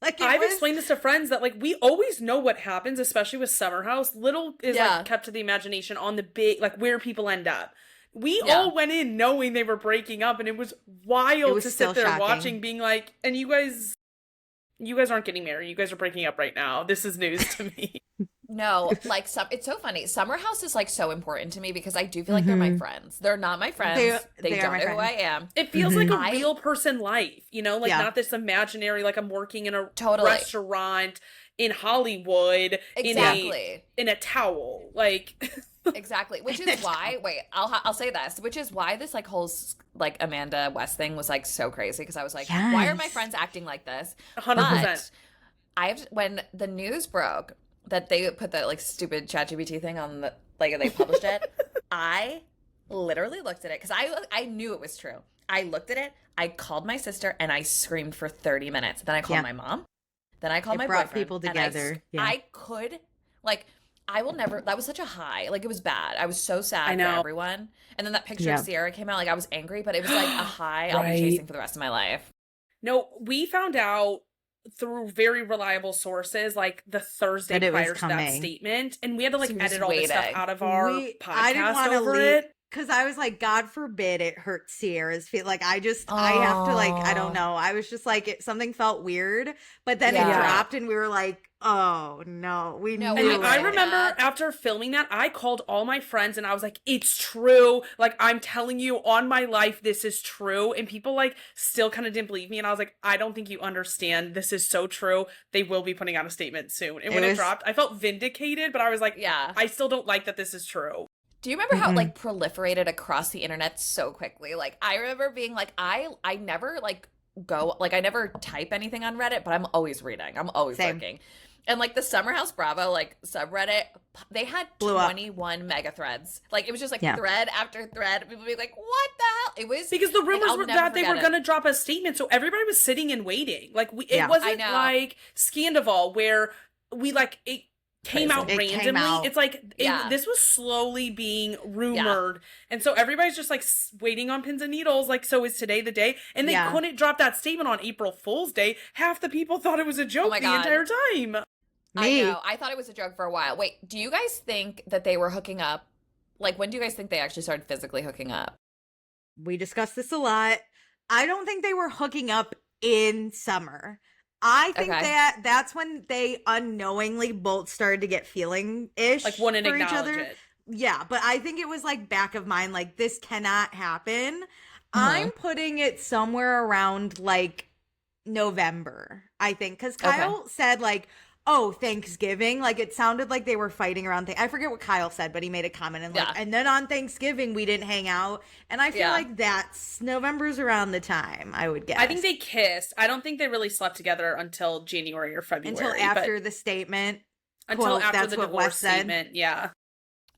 [SPEAKER 1] Like
[SPEAKER 2] I've explained this to friends that like we always know what happens, especially with Summer House. Little is
[SPEAKER 3] Yeah.
[SPEAKER 2] like kept to the imagination on the big like where people end up. We
[SPEAKER 3] Yeah.
[SPEAKER 2] all went in knowing they were breaking up, and it was wild
[SPEAKER 1] It was
[SPEAKER 2] to
[SPEAKER 1] still
[SPEAKER 2] sit there
[SPEAKER 1] shocking.
[SPEAKER 2] watching, being like, "And you guys aren't getting married. You guys are breaking up right now. This is news to me."
[SPEAKER 3] No, like it's so funny. Summer House is like so important to me because I do feel like they're my friends. They're not my friends. They
[SPEAKER 1] they are
[SPEAKER 3] don't
[SPEAKER 1] my
[SPEAKER 3] know who I
[SPEAKER 1] friends.
[SPEAKER 3] am.
[SPEAKER 2] It feels like a
[SPEAKER 3] I-
[SPEAKER 2] real person life, you know, like
[SPEAKER 1] Yeah.
[SPEAKER 2] not this imaginary, like I'm working in a
[SPEAKER 3] Totally.
[SPEAKER 2] restaurant in Hollywood
[SPEAKER 3] Exactly.
[SPEAKER 2] in a towel, like.
[SPEAKER 3] Exactly. Which is why, wait, I'll say this, which is why this like whole like Amanda West thing was like so crazy because I was like, why are my
[SPEAKER 1] Yes.
[SPEAKER 3] friends acting like this?
[SPEAKER 2] 100%.
[SPEAKER 3] But when the news broke that they put that like stupid ChatGPT thing on the like they published it, I literally looked at it because I knew it was true. I looked at it, I called my sister, and I screamed for 30 minutes. Then I called
[SPEAKER 1] Yeah.
[SPEAKER 3] my mom. Then I called
[SPEAKER 1] It
[SPEAKER 3] my
[SPEAKER 1] brought
[SPEAKER 3] boyfriend.
[SPEAKER 1] people
[SPEAKER 3] and I
[SPEAKER 1] together. Yeah.
[SPEAKER 3] I could like. I will never. That was such a high. Like it was bad. I was so sad
[SPEAKER 2] I know.
[SPEAKER 3] for everyone. And then that picture
[SPEAKER 1] Yeah.
[SPEAKER 3] of Sierra came out. Like I was angry, but it was like a high I'll
[SPEAKER 2] Right.
[SPEAKER 3] be chasing for the rest of my life.
[SPEAKER 2] No, we found out through very reliable sources, like the Thursday
[SPEAKER 1] That it was
[SPEAKER 2] prior to that
[SPEAKER 1] coming.
[SPEAKER 2] statement, and we had to like
[SPEAKER 3] So you're just
[SPEAKER 2] edit all this stuff
[SPEAKER 3] waiting.
[SPEAKER 2] out of our
[SPEAKER 1] I didn't
[SPEAKER 2] podcast
[SPEAKER 1] want to
[SPEAKER 2] over
[SPEAKER 1] leave
[SPEAKER 2] it.
[SPEAKER 1] because I was like, God forbid it hurts Sierra's feel. Like I have to like, I don't know. I was just like, something felt weird, but then it
[SPEAKER 3] Yeah.
[SPEAKER 1] dropped, and we were like, oh no, we
[SPEAKER 3] No,
[SPEAKER 1] knew
[SPEAKER 2] And
[SPEAKER 3] we
[SPEAKER 2] I
[SPEAKER 1] it.
[SPEAKER 2] remember
[SPEAKER 3] that.
[SPEAKER 2] after filming that, I called all my friends and I was like, it's true. Like, I'm telling you on my life, this is true. And people like still kind of didn't believe me. And I was like, I don't think you understand. This is so true. They will be putting out a statement soon. And when it
[SPEAKER 1] was-
[SPEAKER 2] dropped, I felt vindicated, but I was like,
[SPEAKER 3] Yeah.
[SPEAKER 2] I still don't like that this is true.
[SPEAKER 3] Do you remember how it
[SPEAKER 1] Mhm.
[SPEAKER 3] like proliferated across the internet so quickly? Like I remember being like, I never like go, like I never type anything on Reddit, but I'm always reading. I'm always
[SPEAKER 1] Same.
[SPEAKER 3] looking. And like the Summer House Bravo like subreddit, they had
[SPEAKER 1] Blew up.
[SPEAKER 3] 21 mega threads. Like it was just like
[SPEAKER 1] Yeah.
[SPEAKER 3] thread after thread. People be like, "What the hell?" It was
[SPEAKER 2] Because the
[SPEAKER 3] like,
[SPEAKER 2] rumors
[SPEAKER 3] I'll
[SPEAKER 2] were
[SPEAKER 3] never
[SPEAKER 2] that they were
[SPEAKER 3] forget it.
[SPEAKER 2] gonna drop a statement, so everybody was sitting and waiting. Like it
[SPEAKER 1] Yeah.
[SPEAKER 2] wasn't
[SPEAKER 3] I know.
[SPEAKER 2] like Scandival where we like it came
[SPEAKER 3] Crazy.
[SPEAKER 2] out
[SPEAKER 1] It
[SPEAKER 2] randomly.
[SPEAKER 1] came out.
[SPEAKER 2] It's like
[SPEAKER 3] Yeah.
[SPEAKER 2] this was slowly being rumored, and so everybody's just like waiting on pins and needles. Like, so is today the day? And they
[SPEAKER 1] Yeah.
[SPEAKER 2] couldn't drop that statement on April Fool's Day. Half the people thought it was a joke
[SPEAKER 3] my
[SPEAKER 2] the
[SPEAKER 3] God.
[SPEAKER 2] entire time.
[SPEAKER 1] Me.
[SPEAKER 3] I know. I thought it was a joke for a while. Wait, do you guys think that they were hooking up? Like, when do you guys think they actually started physically hooking up?
[SPEAKER 1] We discussed this a lot. I don't think they were hooking up in summer. I think
[SPEAKER 3] Okay.
[SPEAKER 1] that that's when they unknowingly both started to get feeling-ish
[SPEAKER 2] Like, wouldn't
[SPEAKER 1] for each
[SPEAKER 2] acknowledge
[SPEAKER 1] other.
[SPEAKER 2] it.
[SPEAKER 1] Yeah, but I think it was like back of mind, like this cannot happen.
[SPEAKER 3] Uh-huh.
[SPEAKER 1] I'm putting it somewhere around like November, I think, because Kyle said like, "Oh, Thanksgiving." Like it sounded like they were fighting around. I forget what Kyle said, but he made a comment and like,
[SPEAKER 3] Yeah.
[SPEAKER 1] and then on Thanksgiving we didn't hang out. And I feel
[SPEAKER 3] Yeah.
[SPEAKER 1] like that's November's around the time I would guess.
[SPEAKER 2] I think they kissed. I don't think they really slept together until January or February.
[SPEAKER 1] until
[SPEAKER 2] but
[SPEAKER 1] after the statement.
[SPEAKER 2] until
[SPEAKER 1] quote,
[SPEAKER 2] after
[SPEAKER 1] that's
[SPEAKER 2] the
[SPEAKER 1] what
[SPEAKER 2] divorce
[SPEAKER 1] Wes said.
[SPEAKER 2] statement. Yeah.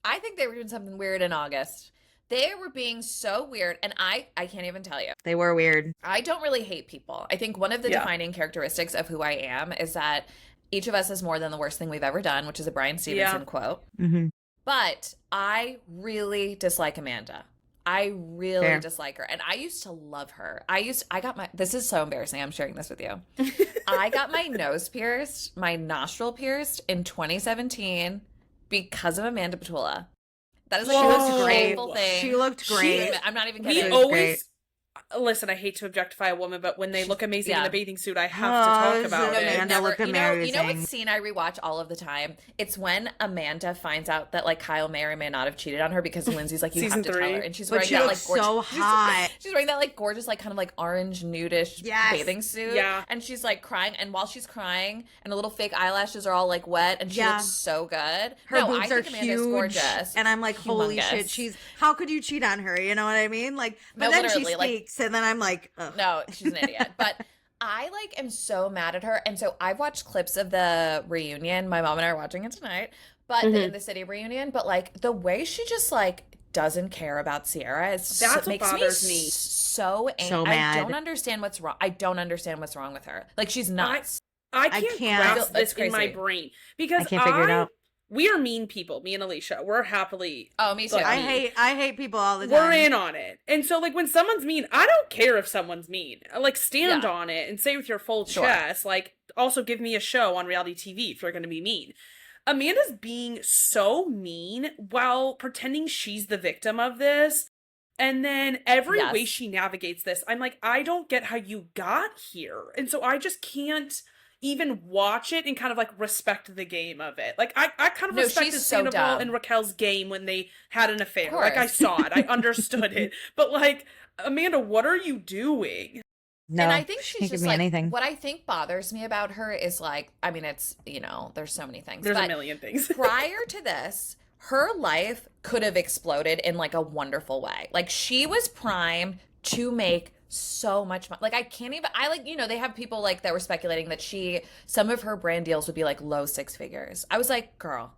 [SPEAKER 3] I think they were doing something weird in August. They were being so weird, and I can't even tell you.
[SPEAKER 1] They were weird.
[SPEAKER 3] I don't really hate people. I think one of the
[SPEAKER 2] Yeah.
[SPEAKER 3] defining characteristics of who I am is that each of us is more than the worst thing we've ever done, which is a Bryan Stevenson quote.
[SPEAKER 1] Mm-hmm.
[SPEAKER 3] But I really dislike Amanda. I really
[SPEAKER 1] Fair.
[SPEAKER 3] dislike her. And I used to love her. This is so embarrassing. I'm sharing this with you. I got my nose pierced, my nostril pierced in 2017 because of Amanda Petula. That is like
[SPEAKER 2] Whoa.
[SPEAKER 3] the
[SPEAKER 2] She
[SPEAKER 3] most
[SPEAKER 2] looked great.
[SPEAKER 3] shameful thing.
[SPEAKER 1] She looked great.
[SPEAKER 3] I'm not even
[SPEAKER 2] We
[SPEAKER 3] kidding.
[SPEAKER 1] It was
[SPEAKER 2] always listen. I hate to objectify a woman, but when they look amazing in
[SPEAKER 3] yeah.
[SPEAKER 2] a bathing suit, I have
[SPEAKER 1] Oh,
[SPEAKER 2] to talk
[SPEAKER 1] it was
[SPEAKER 2] about it.
[SPEAKER 1] Amanda looked
[SPEAKER 3] you know what
[SPEAKER 1] amazing.
[SPEAKER 3] scene I rewatch all of the time? It's when Amanda finds out that like Kyle may or may not have cheated on her because Lindsay's like, you
[SPEAKER 2] Season
[SPEAKER 3] have to tell
[SPEAKER 2] 3.
[SPEAKER 3] her, and she's
[SPEAKER 1] But
[SPEAKER 3] wearing
[SPEAKER 1] she
[SPEAKER 3] that
[SPEAKER 1] looks
[SPEAKER 3] like
[SPEAKER 1] so hot.
[SPEAKER 3] She's wearing that like gorgeous like kind of like orange nudish
[SPEAKER 1] Yes.
[SPEAKER 3] bathing suit.
[SPEAKER 2] Yeah.
[SPEAKER 3] And she's like crying, and while she's crying, and the little fake eyelashes are all like wet, and she
[SPEAKER 1] Yeah.
[SPEAKER 3] looks so good.
[SPEAKER 1] Her
[SPEAKER 3] no,
[SPEAKER 1] boobs
[SPEAKER 3] I
[SPEAKER 1] are
[SPEAKER 3] think Amanda's
[SPEAKER 1] huge,
[SPEAKER 3] gorgeous,
[SPEAKER 1] and I'm like, holy
[SPEAKER 3] Humongous.
[SPEAKER 1] shit! How could you cheat on her? You know what I mean? Like, but
[SPEAKER 3] No,
[SPEAKER 1] then she
[SPEAKER 3] literally, like-
[SPEAKER 1] speaks, and then I'm like, ugh.
[SPEAKER 3] No, she's an idiot. But I like am so mad at her. And so I've watched clips of the reunion. My mom and I are watching it tonight. But in the city reunion, but like the way she just like doesn't care about Sierra is
[SPEAKER 2] That's what
[SPEAKER 3] makes
[SPEAKER 2] bothers
[SPEAKER 3] me
[SPEAKER 2] me.
[SPEAKER 3] so angry.
[SPEAKER 1] So
[SPEAKER 3] I
[SPEAKER 1] mad.
[SPEAKER 3] don't understand what's wrong. I don't understand what's wrong with her. Like she's nuts.
[SPEAKER 2] I
[SPEAKER 1] I
[SPEAKER 2] can't
[SPEAKER 1] can't.
[SPEAKER 2] grasp
[SPEAKER 3] It's
[SPEAKER 2] this in my
[SPEAKER 3] crazy.
[SPEAKER 2] brain because
[SPEAKER 1] I can't figure it out.
[SPEAKER 2] We are mean people. Me and Alicia, we're happily.
[SPEAKER 3] Oh, me too.
[SPEAKER 2] Like,
[SPEAKER 1] I hate people all the time.
[SPEAKER 2] We're in on it. And so, like, when someone's mean, I don't care if someone's mean. Like, stand
[SPEAKER 3] Yeah.
[SPEAKER 2] on it and say with your full
[SPEAKER 3] Sure.
[SPEAKER 2] chest, like, also give me a show on reality TV if you're going to be mean. Amanda's being so mean while pretending she's the victim of this. And then every
[SPEAKER 3] Yes.
[SPEAKER 2] way she navigates this, I'm like, I don't get how you got here. And so I just can't even watch it and kind of like respect the game of it. Like I kind of
[SPEAKER 3] No,
[SPEAKER 2] respected
[SPEAKER 3] she's so
[SPEAKER 2] Sandoval
[SPEAKER 3] dumb.
[SPEAKER 2] and Raquel's game when they had an affair.
[SPEAKER 3] Of
[SPEAKER 2] Like I
[SPEAKER 3] course.
[SPEAKER 2] saw it, I understood it. But like, Amanda, what are you doing?
[SPEAKER 1] No,
[SPEAKER 3] and I think
[SPEAKER 1] she
[SPEAKER 3] she's
[SPEAKER 1] can't give
[SPEAKER 3] just
[SPEAKER 1] me
[SPEAKER 3] like
[SPEAKER 1] anything.
[SPEAKER 3] what I think bothers me about her is like, I mean, it's there's so many things.
[SPEAKER 2] There's
[SPEAKER 3] but
[SPEAKER 2] a million things.
[SPEAKER 3] prior to this, her life could have exploded in like a wonderful way. Like she was primed to make so much money. Like I can't even I like, they have people like that were speculating that some of her brand deals would be like low six figures. I was like, girl,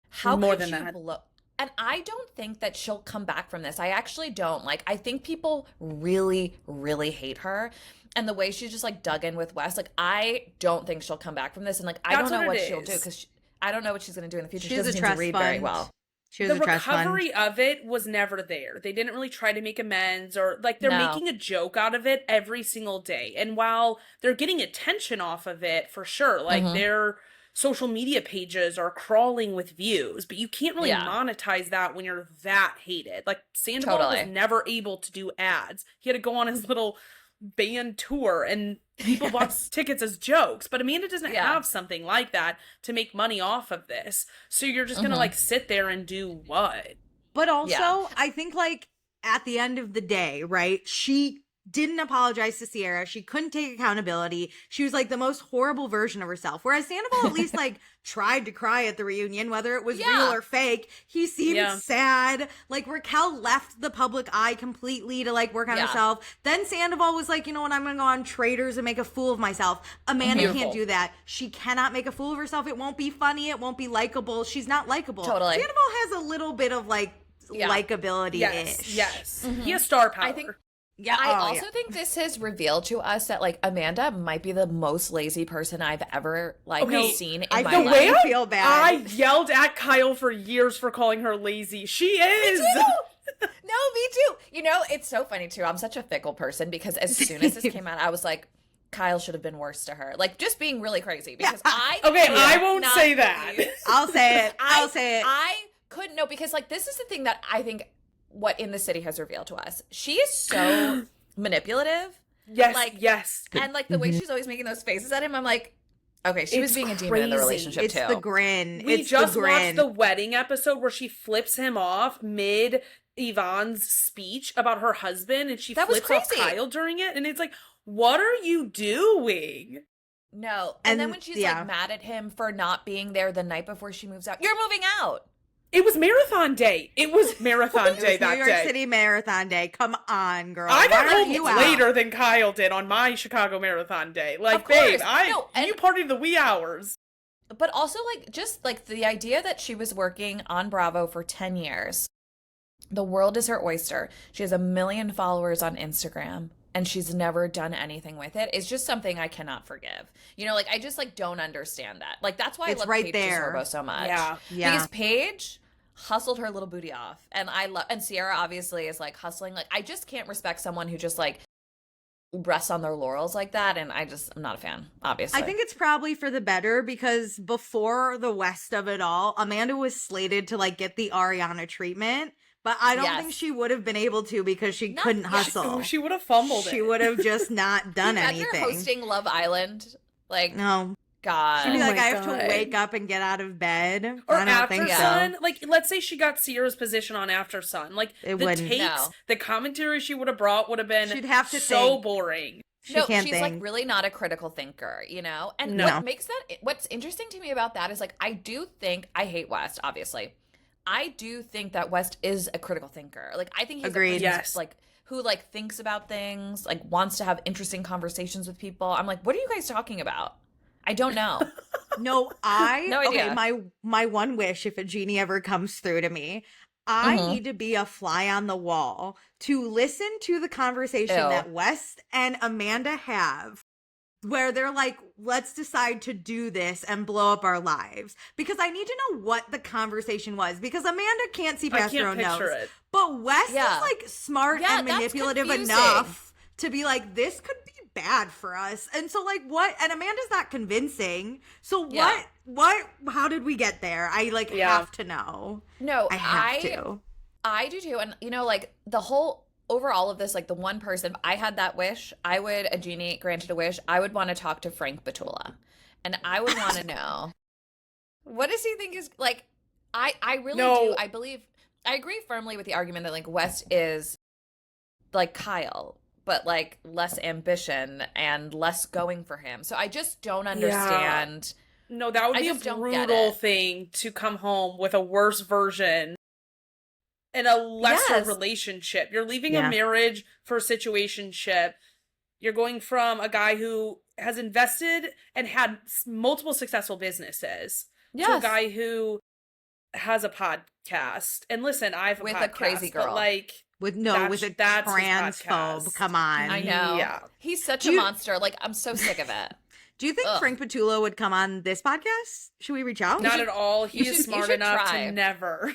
[SPEAKER 3] how
[SPEAKER 2] More
[SPEAKER 3] could
[SPEAKER 2] than
[SPEAKER 3] you
[SPEAKER 2] that.
[SPEAKER 3] blow? And I don't think that she'll come back from this. I actually don't. Like, I think people really, really hate her. And the way she's just like dug in with Wes, like, I don't think she'll come back from this. And like, I
[SPEAKER 2] That's
[SPEAKER 3] don't know
[SPEAKER 2] what
[SPEAKER 3] what
[SPEAKER 2] it
[SPEAKER 3] she'll do
[SPEAKER 2] is.
[SPEAKER 3] because I don't know what she's going to do in the future.
[SPEAKER 1] She
[SPEAKER 3] She
[SPEAKER 1] has a
[SPEAKER 3] doesn't seem to
[SPEAKER 1] trust
[SPEAKER 3] read very
[SPEAKER 1] fund.
[SPEAKER 3] well.
[SPEAKER 1] She was
[SPEAKER 2] The
[SPEAKER 1] a trust fund.
[SPEAKER 2] recovery of it was never there. They didn't really try to make amends or like they're
[SPEAKER 3] No.
[SPEAKER 2] making a joke out of it every single day. And while they're getting attention off of it for sure, like
[SPEAKER 3] Mhm.
[SPEAKER 2] their social media pages are crawling with views, but you can't really
[SPEAKER 3] Yeah.
[SPEAKER 2] monetize that when you're that hated. Like Sandoval
[SPEAKER 3] Totally.
[SPEAKER 2] was never able to do ads. He had to go on his little band tour and people bought tickets as jokes, but Amanda doesn't
[SPEAKER 3] Yeah.
[SPEAKER 2] have something like that to make money off of this. So you're just gonna
[SPEAKER 3] Mhm.
[SPEAKER 2] like sit there and do what?
[SPEAKER 1] But also,
[SPEAKER 3] Yeah.
[SPEAKER 1] I think like at the end of the day, right? She didn't apologize to Sierra. She couldn't take accountability. She was like the most horrible version of herself. Whereas Sandoval at least like tried to cry at the reunion, whether it was real or fake. He seemed sad. Like Raquel left the public eye completely to like work on herself. Then Sandoval was like, you know what, I'm going to go on Traders and make a fool of myself. Amanda can't do that. She cannot make a fool of herself. It won't be funny. It won't be likable. She's not likable.
[SPEAKER 3] Totally.
[SPEAKER 1] Sandoval has a little bit of like likability-ish.
[SPEAKER 2] Yes. He has star power.
[SPEAKER 3] I think I also think this has revealed to us that like Amanda might be the most lazy person I've ever seen in my life.
[SPEAKER 1] The way I feel bad.
[SPEAKER 2] I yelled at Kyle for years for calling her lazy. She is.
[SPEAKER 3] Me too. No, me too. You know, it's so funny too. I'm such a fickle person because as soon as this came out, I was like, Kyle should have been worse to her. Like just being really crazy because
[SPEAKER 2] I won't say that.
[SPEAKER 1] I'll say it. I'll say it.
[SPEAKER 3] I couldn't know because like this is the thing that I think what In the City has revealed to us. She is so manipulative.
[SPEAKER 2] Yes,
[SPEAKER 3] like,
[SPEAKER 2] yes.
[SPEAKER 3] And like the way she's always making those faces at him, I'm like, okay, she was being a demon in the relationship
[SPEAKER 1] it's
[SPEAKER 3] too.
[SPEAKER 1] The grin.
[SPEAKER 2] We just watched the wedding episode where she flips him off mid Yvonne's speech about her husband and she flips off Kyle during it. And it's like, what are you doing?
[SPEAKER 3] No. And then when she's like mad at him for not being there the night before she moves out, you're moving out.
[SPEAKER 2] It was marathon day. It was marathon day that day.
[SPEAKER 1] New York City marathon day. Come on, girl.
[SPEAKER 2] I got home later than Kyle did on my Chicago marathon day. Like, babe, you partied the wee hours.
[SPEAKER 3] But also, like, just like the idea that she was working on Bravo for 10 years. The world is her oyster. She has 1 million followers on Instagram. And she's never done anything with it. It's just something I cannot forgive. You know, like, I just, like, don't understand that. Like, that's why I love Paige DeSorbo so much.
[SPEAKER 1] Yeah.
[SPEAKER 3] Because Paige hustled her little booty off. And and Sierra obviously is, like, hustling. Like, I just can't respect someone who just, like, rests on their laurels like that. And I'm not a fan, obviously.
[SPEAKER 1] I think it's probably for the better because before the West of it all, Amanda was slated to, like, get the Ariana treatment. But I don't think she would have been able to because she couldn't hustle.
[SPEAKER 2] She would have fumbled
[SPEAKER 1] She would have just not done anything.
[SPEAKER 3] Imagine her hosting Love Island. Like,
[SPEAKER 1] no.
[SPEAKER 3] God.
[SPEAKER 1] She'd be like, I have to wake up and get out of bed.
[SPEAKER 2] Or
[SPEAKER 1] I don't think
[SPEAKER 2] Sun.
[SPEAKER 1] so.
[SPEAKER 2] Like, let's say she got Sierra's position on After Sun. Like, the takes, the commentary she would have brought would have been so boring.
[SPEAKER 3] She's like really not a critical thinker, you know? And what's interesting to me about that is like, I hate West, obviously. I do think that West is a critical thinker. Like, I think he's a person like who like thinks about things, like wants to have interesting conversations with people. I'm like, what are you guys talking about? I don't know.
[SPEAKER 1] No idea. Okay, my one wish, if a genie ever comes through to me, I need to be a fly on the wall to listen to the conversation that West and Amanda have. Where they're like, let's decide to do this and blow up our lives. Because I need to know what the conversation was. Because Amanda can't see past her own nose. But Wes is like smart and manipulative enough to be like, this could be bad for us. And so like what? And Amanda's not convincing. So what, how did we get there? I like have to know.
[SPEAKER 3] No,
[SPEAKER 1] I have to.
[SPEAKER 3] I do too. And you know, like the whole over all of this, like the one person, if I had that wish, a genie granted a wish, I would want to talk to Frank Batula. And I would want to know, what does he think is, like, I really do. I agree firmly with the argument that, like, West is, like, Kyle, but, like, less ambition and less going for him. So I just don't understand.
[SPEAKER 2] No, that would be a brutal thing to come home with a worse version. In a lesser relationship. You're leaving a marriage for a situationship. You're going from a guy who has invested and had multiple successful businesses to a guy who has a podcast. And listen, I have a podcast. With a crazy girl. But like,
[SPEAKER 1] with a transphobe. Come on.
[SPEAKER 3] I know.
[SPEAKER 2] Yeah.
[SPEAKER 3] He's such a monster. Like, I'm so sick of it.
[SPEAKER 1] Do you think Frank Batula would come on this podcast? Should we reach out?
[SPEAKER 2] Not at all. He is smart enough to never.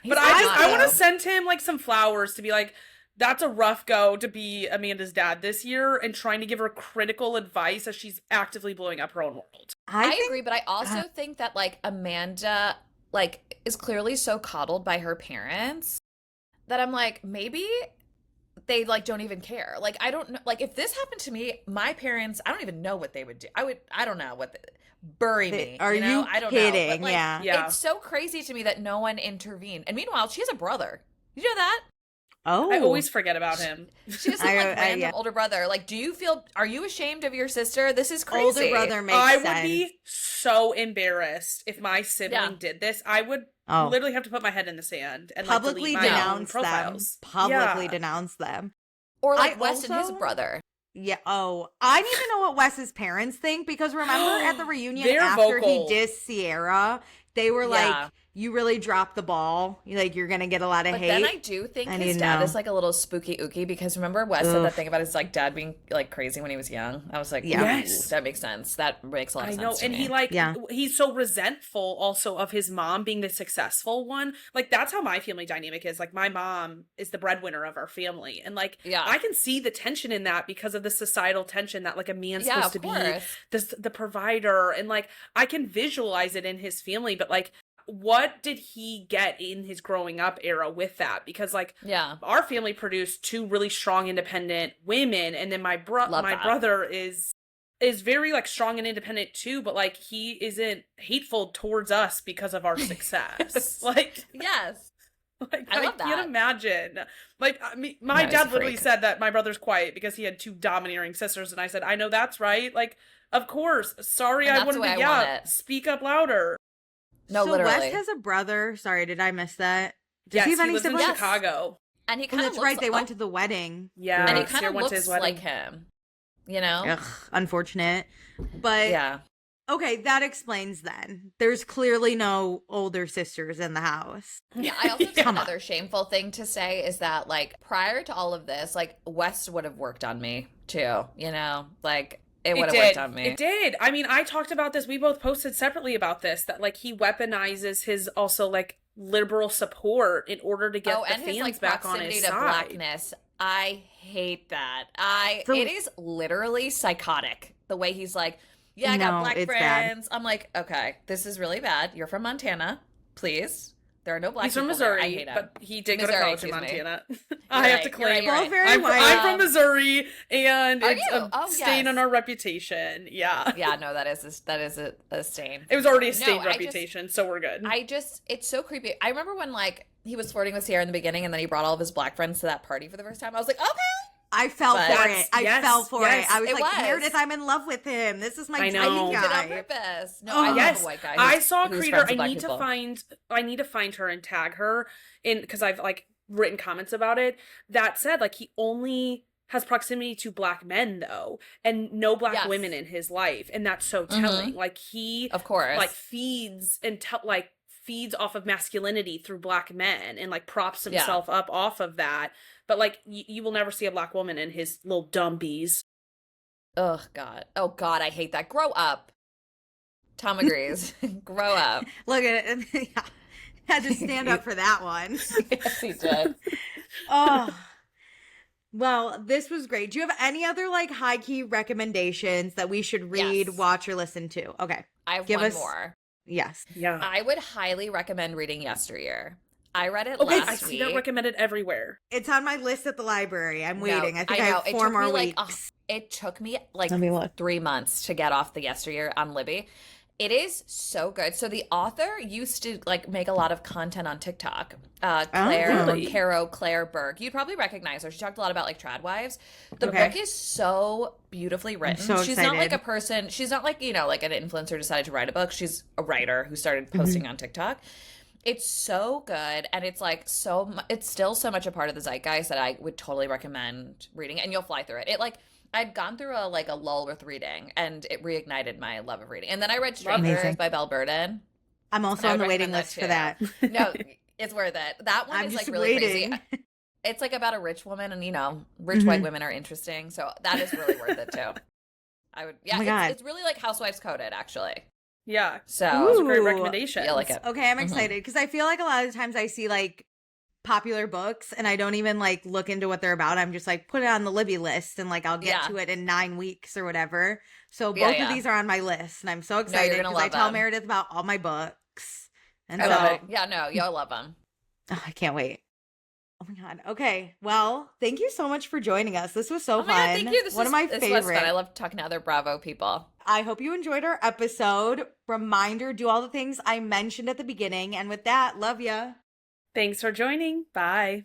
[SPEAKER 2] But I want to send him like some flowers to be like, that's a rough go to be Amanda's dad this year and trying to give her critical advice as she's actively blowing up her own world.
[SPEAKER 3] I agree, but I also think that like Amanda like is clearly so coddled by her parents that I'm like, maybe they like don't even care. Like, I don't know. Like, if this happened to me, my parents, I don't even know what they would do. I don't know what bury me.
[SPEAKER 1] Are you
[SPEAKER 3] I don't
[SPEAKER 1] kidding?
[SPEAKER 3] know. But, like, it's so crazy to me that no one intervened. And meanwhile, she has a brother. You know that?
[SPEAKER 1] Oh.
[SPEAKER 2] I always forget about him.
[SPEAKER 3] She has some like random older brother. Like, are you ashamed of your sister? This is crazy.
[SPEAKER 1] Older brother makes sense.
[SPEAKER 2] I would be so embarrassed if my sibling did this. I would literally have to put my head in the sand and
[SPEAKER 1] publicly
[SPEAKER 2] like, delete my
[SPEAKER 1] denounce them.
[SPEAKER 2] profiles.
[SPEAKER 1] Publicly denounce them.
[SPEAKER 3] Or like Wes and his brother.
[SPEAKER 1] Yeah. Oh, I need to know what Wes's parents think, because remember at the reunion
[SPEAKER 2] They're
[SPEAKER 1] after
[SPEAKER 2] vocal.
[SPEAKER 1] he dissed Sierra, they were like, you really dropped the ball. Like, you're going to get a lot of hate.
[SPEAKER 3] But then I do think his dad is like a little spooky ooky, because remember Wes said that thing about his like dad being like crazy when he was young. I was like, yes, that makes sense. That makes a lot of sense. I know.
[SPEAKER 2] And he he's so resentful also of his mom being the successful one. Like, that's how my family dynamic is. Like, my mom is the breadwinner of our family. And like, I can see the tension in that because of the societal tension that like a man's supposed to be the provider. And like, I can visualize it in his family, but like, what did he get in his growing up era with that? Because like, our family produced two really strong independent women, and then my brother is very like strong and independent too, but like he isn't hateful towards us because of our success. Like, like I can't imagine. Like, I mean, my dad literally said that my brother's quiet because he had two domineering sisters, and I said, I know that's right. Like, of course. Sorry, I wouldn't be. Speak up louder.
[SPEAKER 3] No, so literally.
[SPEAKER 1] Wes has a brother. Sorry, did I miss that?
[SPEAKER 2] Does he have any siblings? In Chicago.
[SPEAKER 3] And he kind of
[SPEAKER 1] that's right. They went to the wedding.
[SPEAKER 3] Yeah, and he kind of looks like him. You know,
[SPEAKER 1] ugh, unfortunate, but okay, that explains then. There's clearly no older sisters in the house.
[SPEAKER 3] Yeah, I also think another shameful thing to say is that like prior to all of this, like Wes would have worked on me too. You know, like. It would have worked on me.
[SPEAKER 2] It did. I mean, I talked about this. We both posted separately about this, that like he weaponizes his also like liberal support in order to get the fans
[SPEAKER 3] his, like,
[SPEAKER 2] back on his side.
[SPEAKER 3] Blackness. I hate that. It is literally psychotic the way he's like, yeah, I got black friends. Bad. I'm like, okay, this is really bad. You're from Montana, please. There are no black people.
[SPEAKER 2] He's from Missouri,
[SPEAKER 3] there. I hate him.
[SPEAKER 2] but he did go to college in Montana. I have to claim.
[SPEAKER 1] I'm
[SPEAKER 2] from Missouri, and it's a stain on our reputation. Yeah.
[SPEAKER 3] Yeah, no, that is a stain.
[SPEAKER 2] It was already a stained reputation, so we're good.
[SPEAKER 3] It's so creepy. I remember when like he was flirting with Sierra in the beginning, and then he brought all of his black friends to that party for the first time. I was like, okay.
[SPEAKER 1] I fell for it. I fell for it. I was like, Meredith, I'm in love with him. This is my tiny guy.
[SPEAKER 3] He did it on purpose. No, I love a white guy.
[SPEAKER 2] I saw Creator. I need to find her and tag her in, because I've like written comments about it that said like he only has proximity to black men though, and no black women in his life, and that's so telling. Like he,
[SPEAKER 3] of course,
[SPEAKER 2] like feeds off of masculinity through black men and like props himself up off of that. But like you will never see a black woman in his little dumb bees.
[SPEAKER 3] Oh God, I hate that. Grow up. Tom agrees. Grow up.
[SPEAKER 1] Look at it. Had to stand up for that one.
[SPEAKER 3] Yes, he did.
[SPEAKER 1] Oh. Well, this was great. Do you have any other like high key recommendations that we should read, watch, or listen to? Okay.
[SPEAKER 3] I have one more.
[SPEAKER 1] Yes.
[SPEAKER 2] Yeah.
[SPEAKER 3] I would highly recommend reading Yesteryear. I read it last week.
[SPEAKER 2] I see that recommended everywhere.
[SPEAKER 1] It's on my list at the library. I'm waiting. I think I have 4 more weeks.
[SPEAKER 3] It took me like 3 months to get off the Yesteryear on Libby. It is so good. So the author used to like make a lot of content on TikTok. Claire Berg. You'd probably recognize her. She talked a lot about like trad wives. The book is so beautifully written.
[SPEAKER 1] So
[SPEAKER 3] she's not like a person. She's not like, you know, like an influencer decided to write a book. She's a writer who started posting on TikTok. It's so good, and it's like it's still so much a part of the zeitgeist that I would totally recommend reading, and you'll fly through it. It like I'd gone through a lull with reading, and it reignited my love of reading. And then I read Strangers by Belle Burden.
[SPEAKER 1] I'm also on the waiting list for that.
[SPEAKER 3] No, it's worth it. That one is like really crazy. It's like about a rich woman, and you know, rich white women are interesting, so that is really worth it too. I would, it's really like Housewives coded, actually.
[SPEAKER 2] Yeah.
[SPEAKER 3] So
[SPEAKER 2] it's a great recommendation.
[SPEAKER 3] I like it.
[SPEAKER 1] Okay, I'm excited because I feel like a lot of times I see like popular books and I don't even like look into what they're about. I'm just like put it on the Libby list and like I'll get to it in 9 weeks or whatever. So both of these are on my list and I'm so excited because I tell Meredith about all my books. And
[SPEAKER 3] I love it. Yeah, no, you'll love them.
[SPEAKER 1] Oh, I can't wait. Oh my God. Okay. Well, thank you so much for joining us. This was so fun.
[SPEAKER 3] God, thank you. This
[SPEAKER 1] One of my favorite.
[SPEAKER 3] Was fun. I love talking to other Bravo people.
[SPEAKER 1] I hope you enjoyed our episode. Reminder, do all the things I mentioned at the beginning. And with that, love ya.
[SPEAKER 2] Thanks for joining. Bye.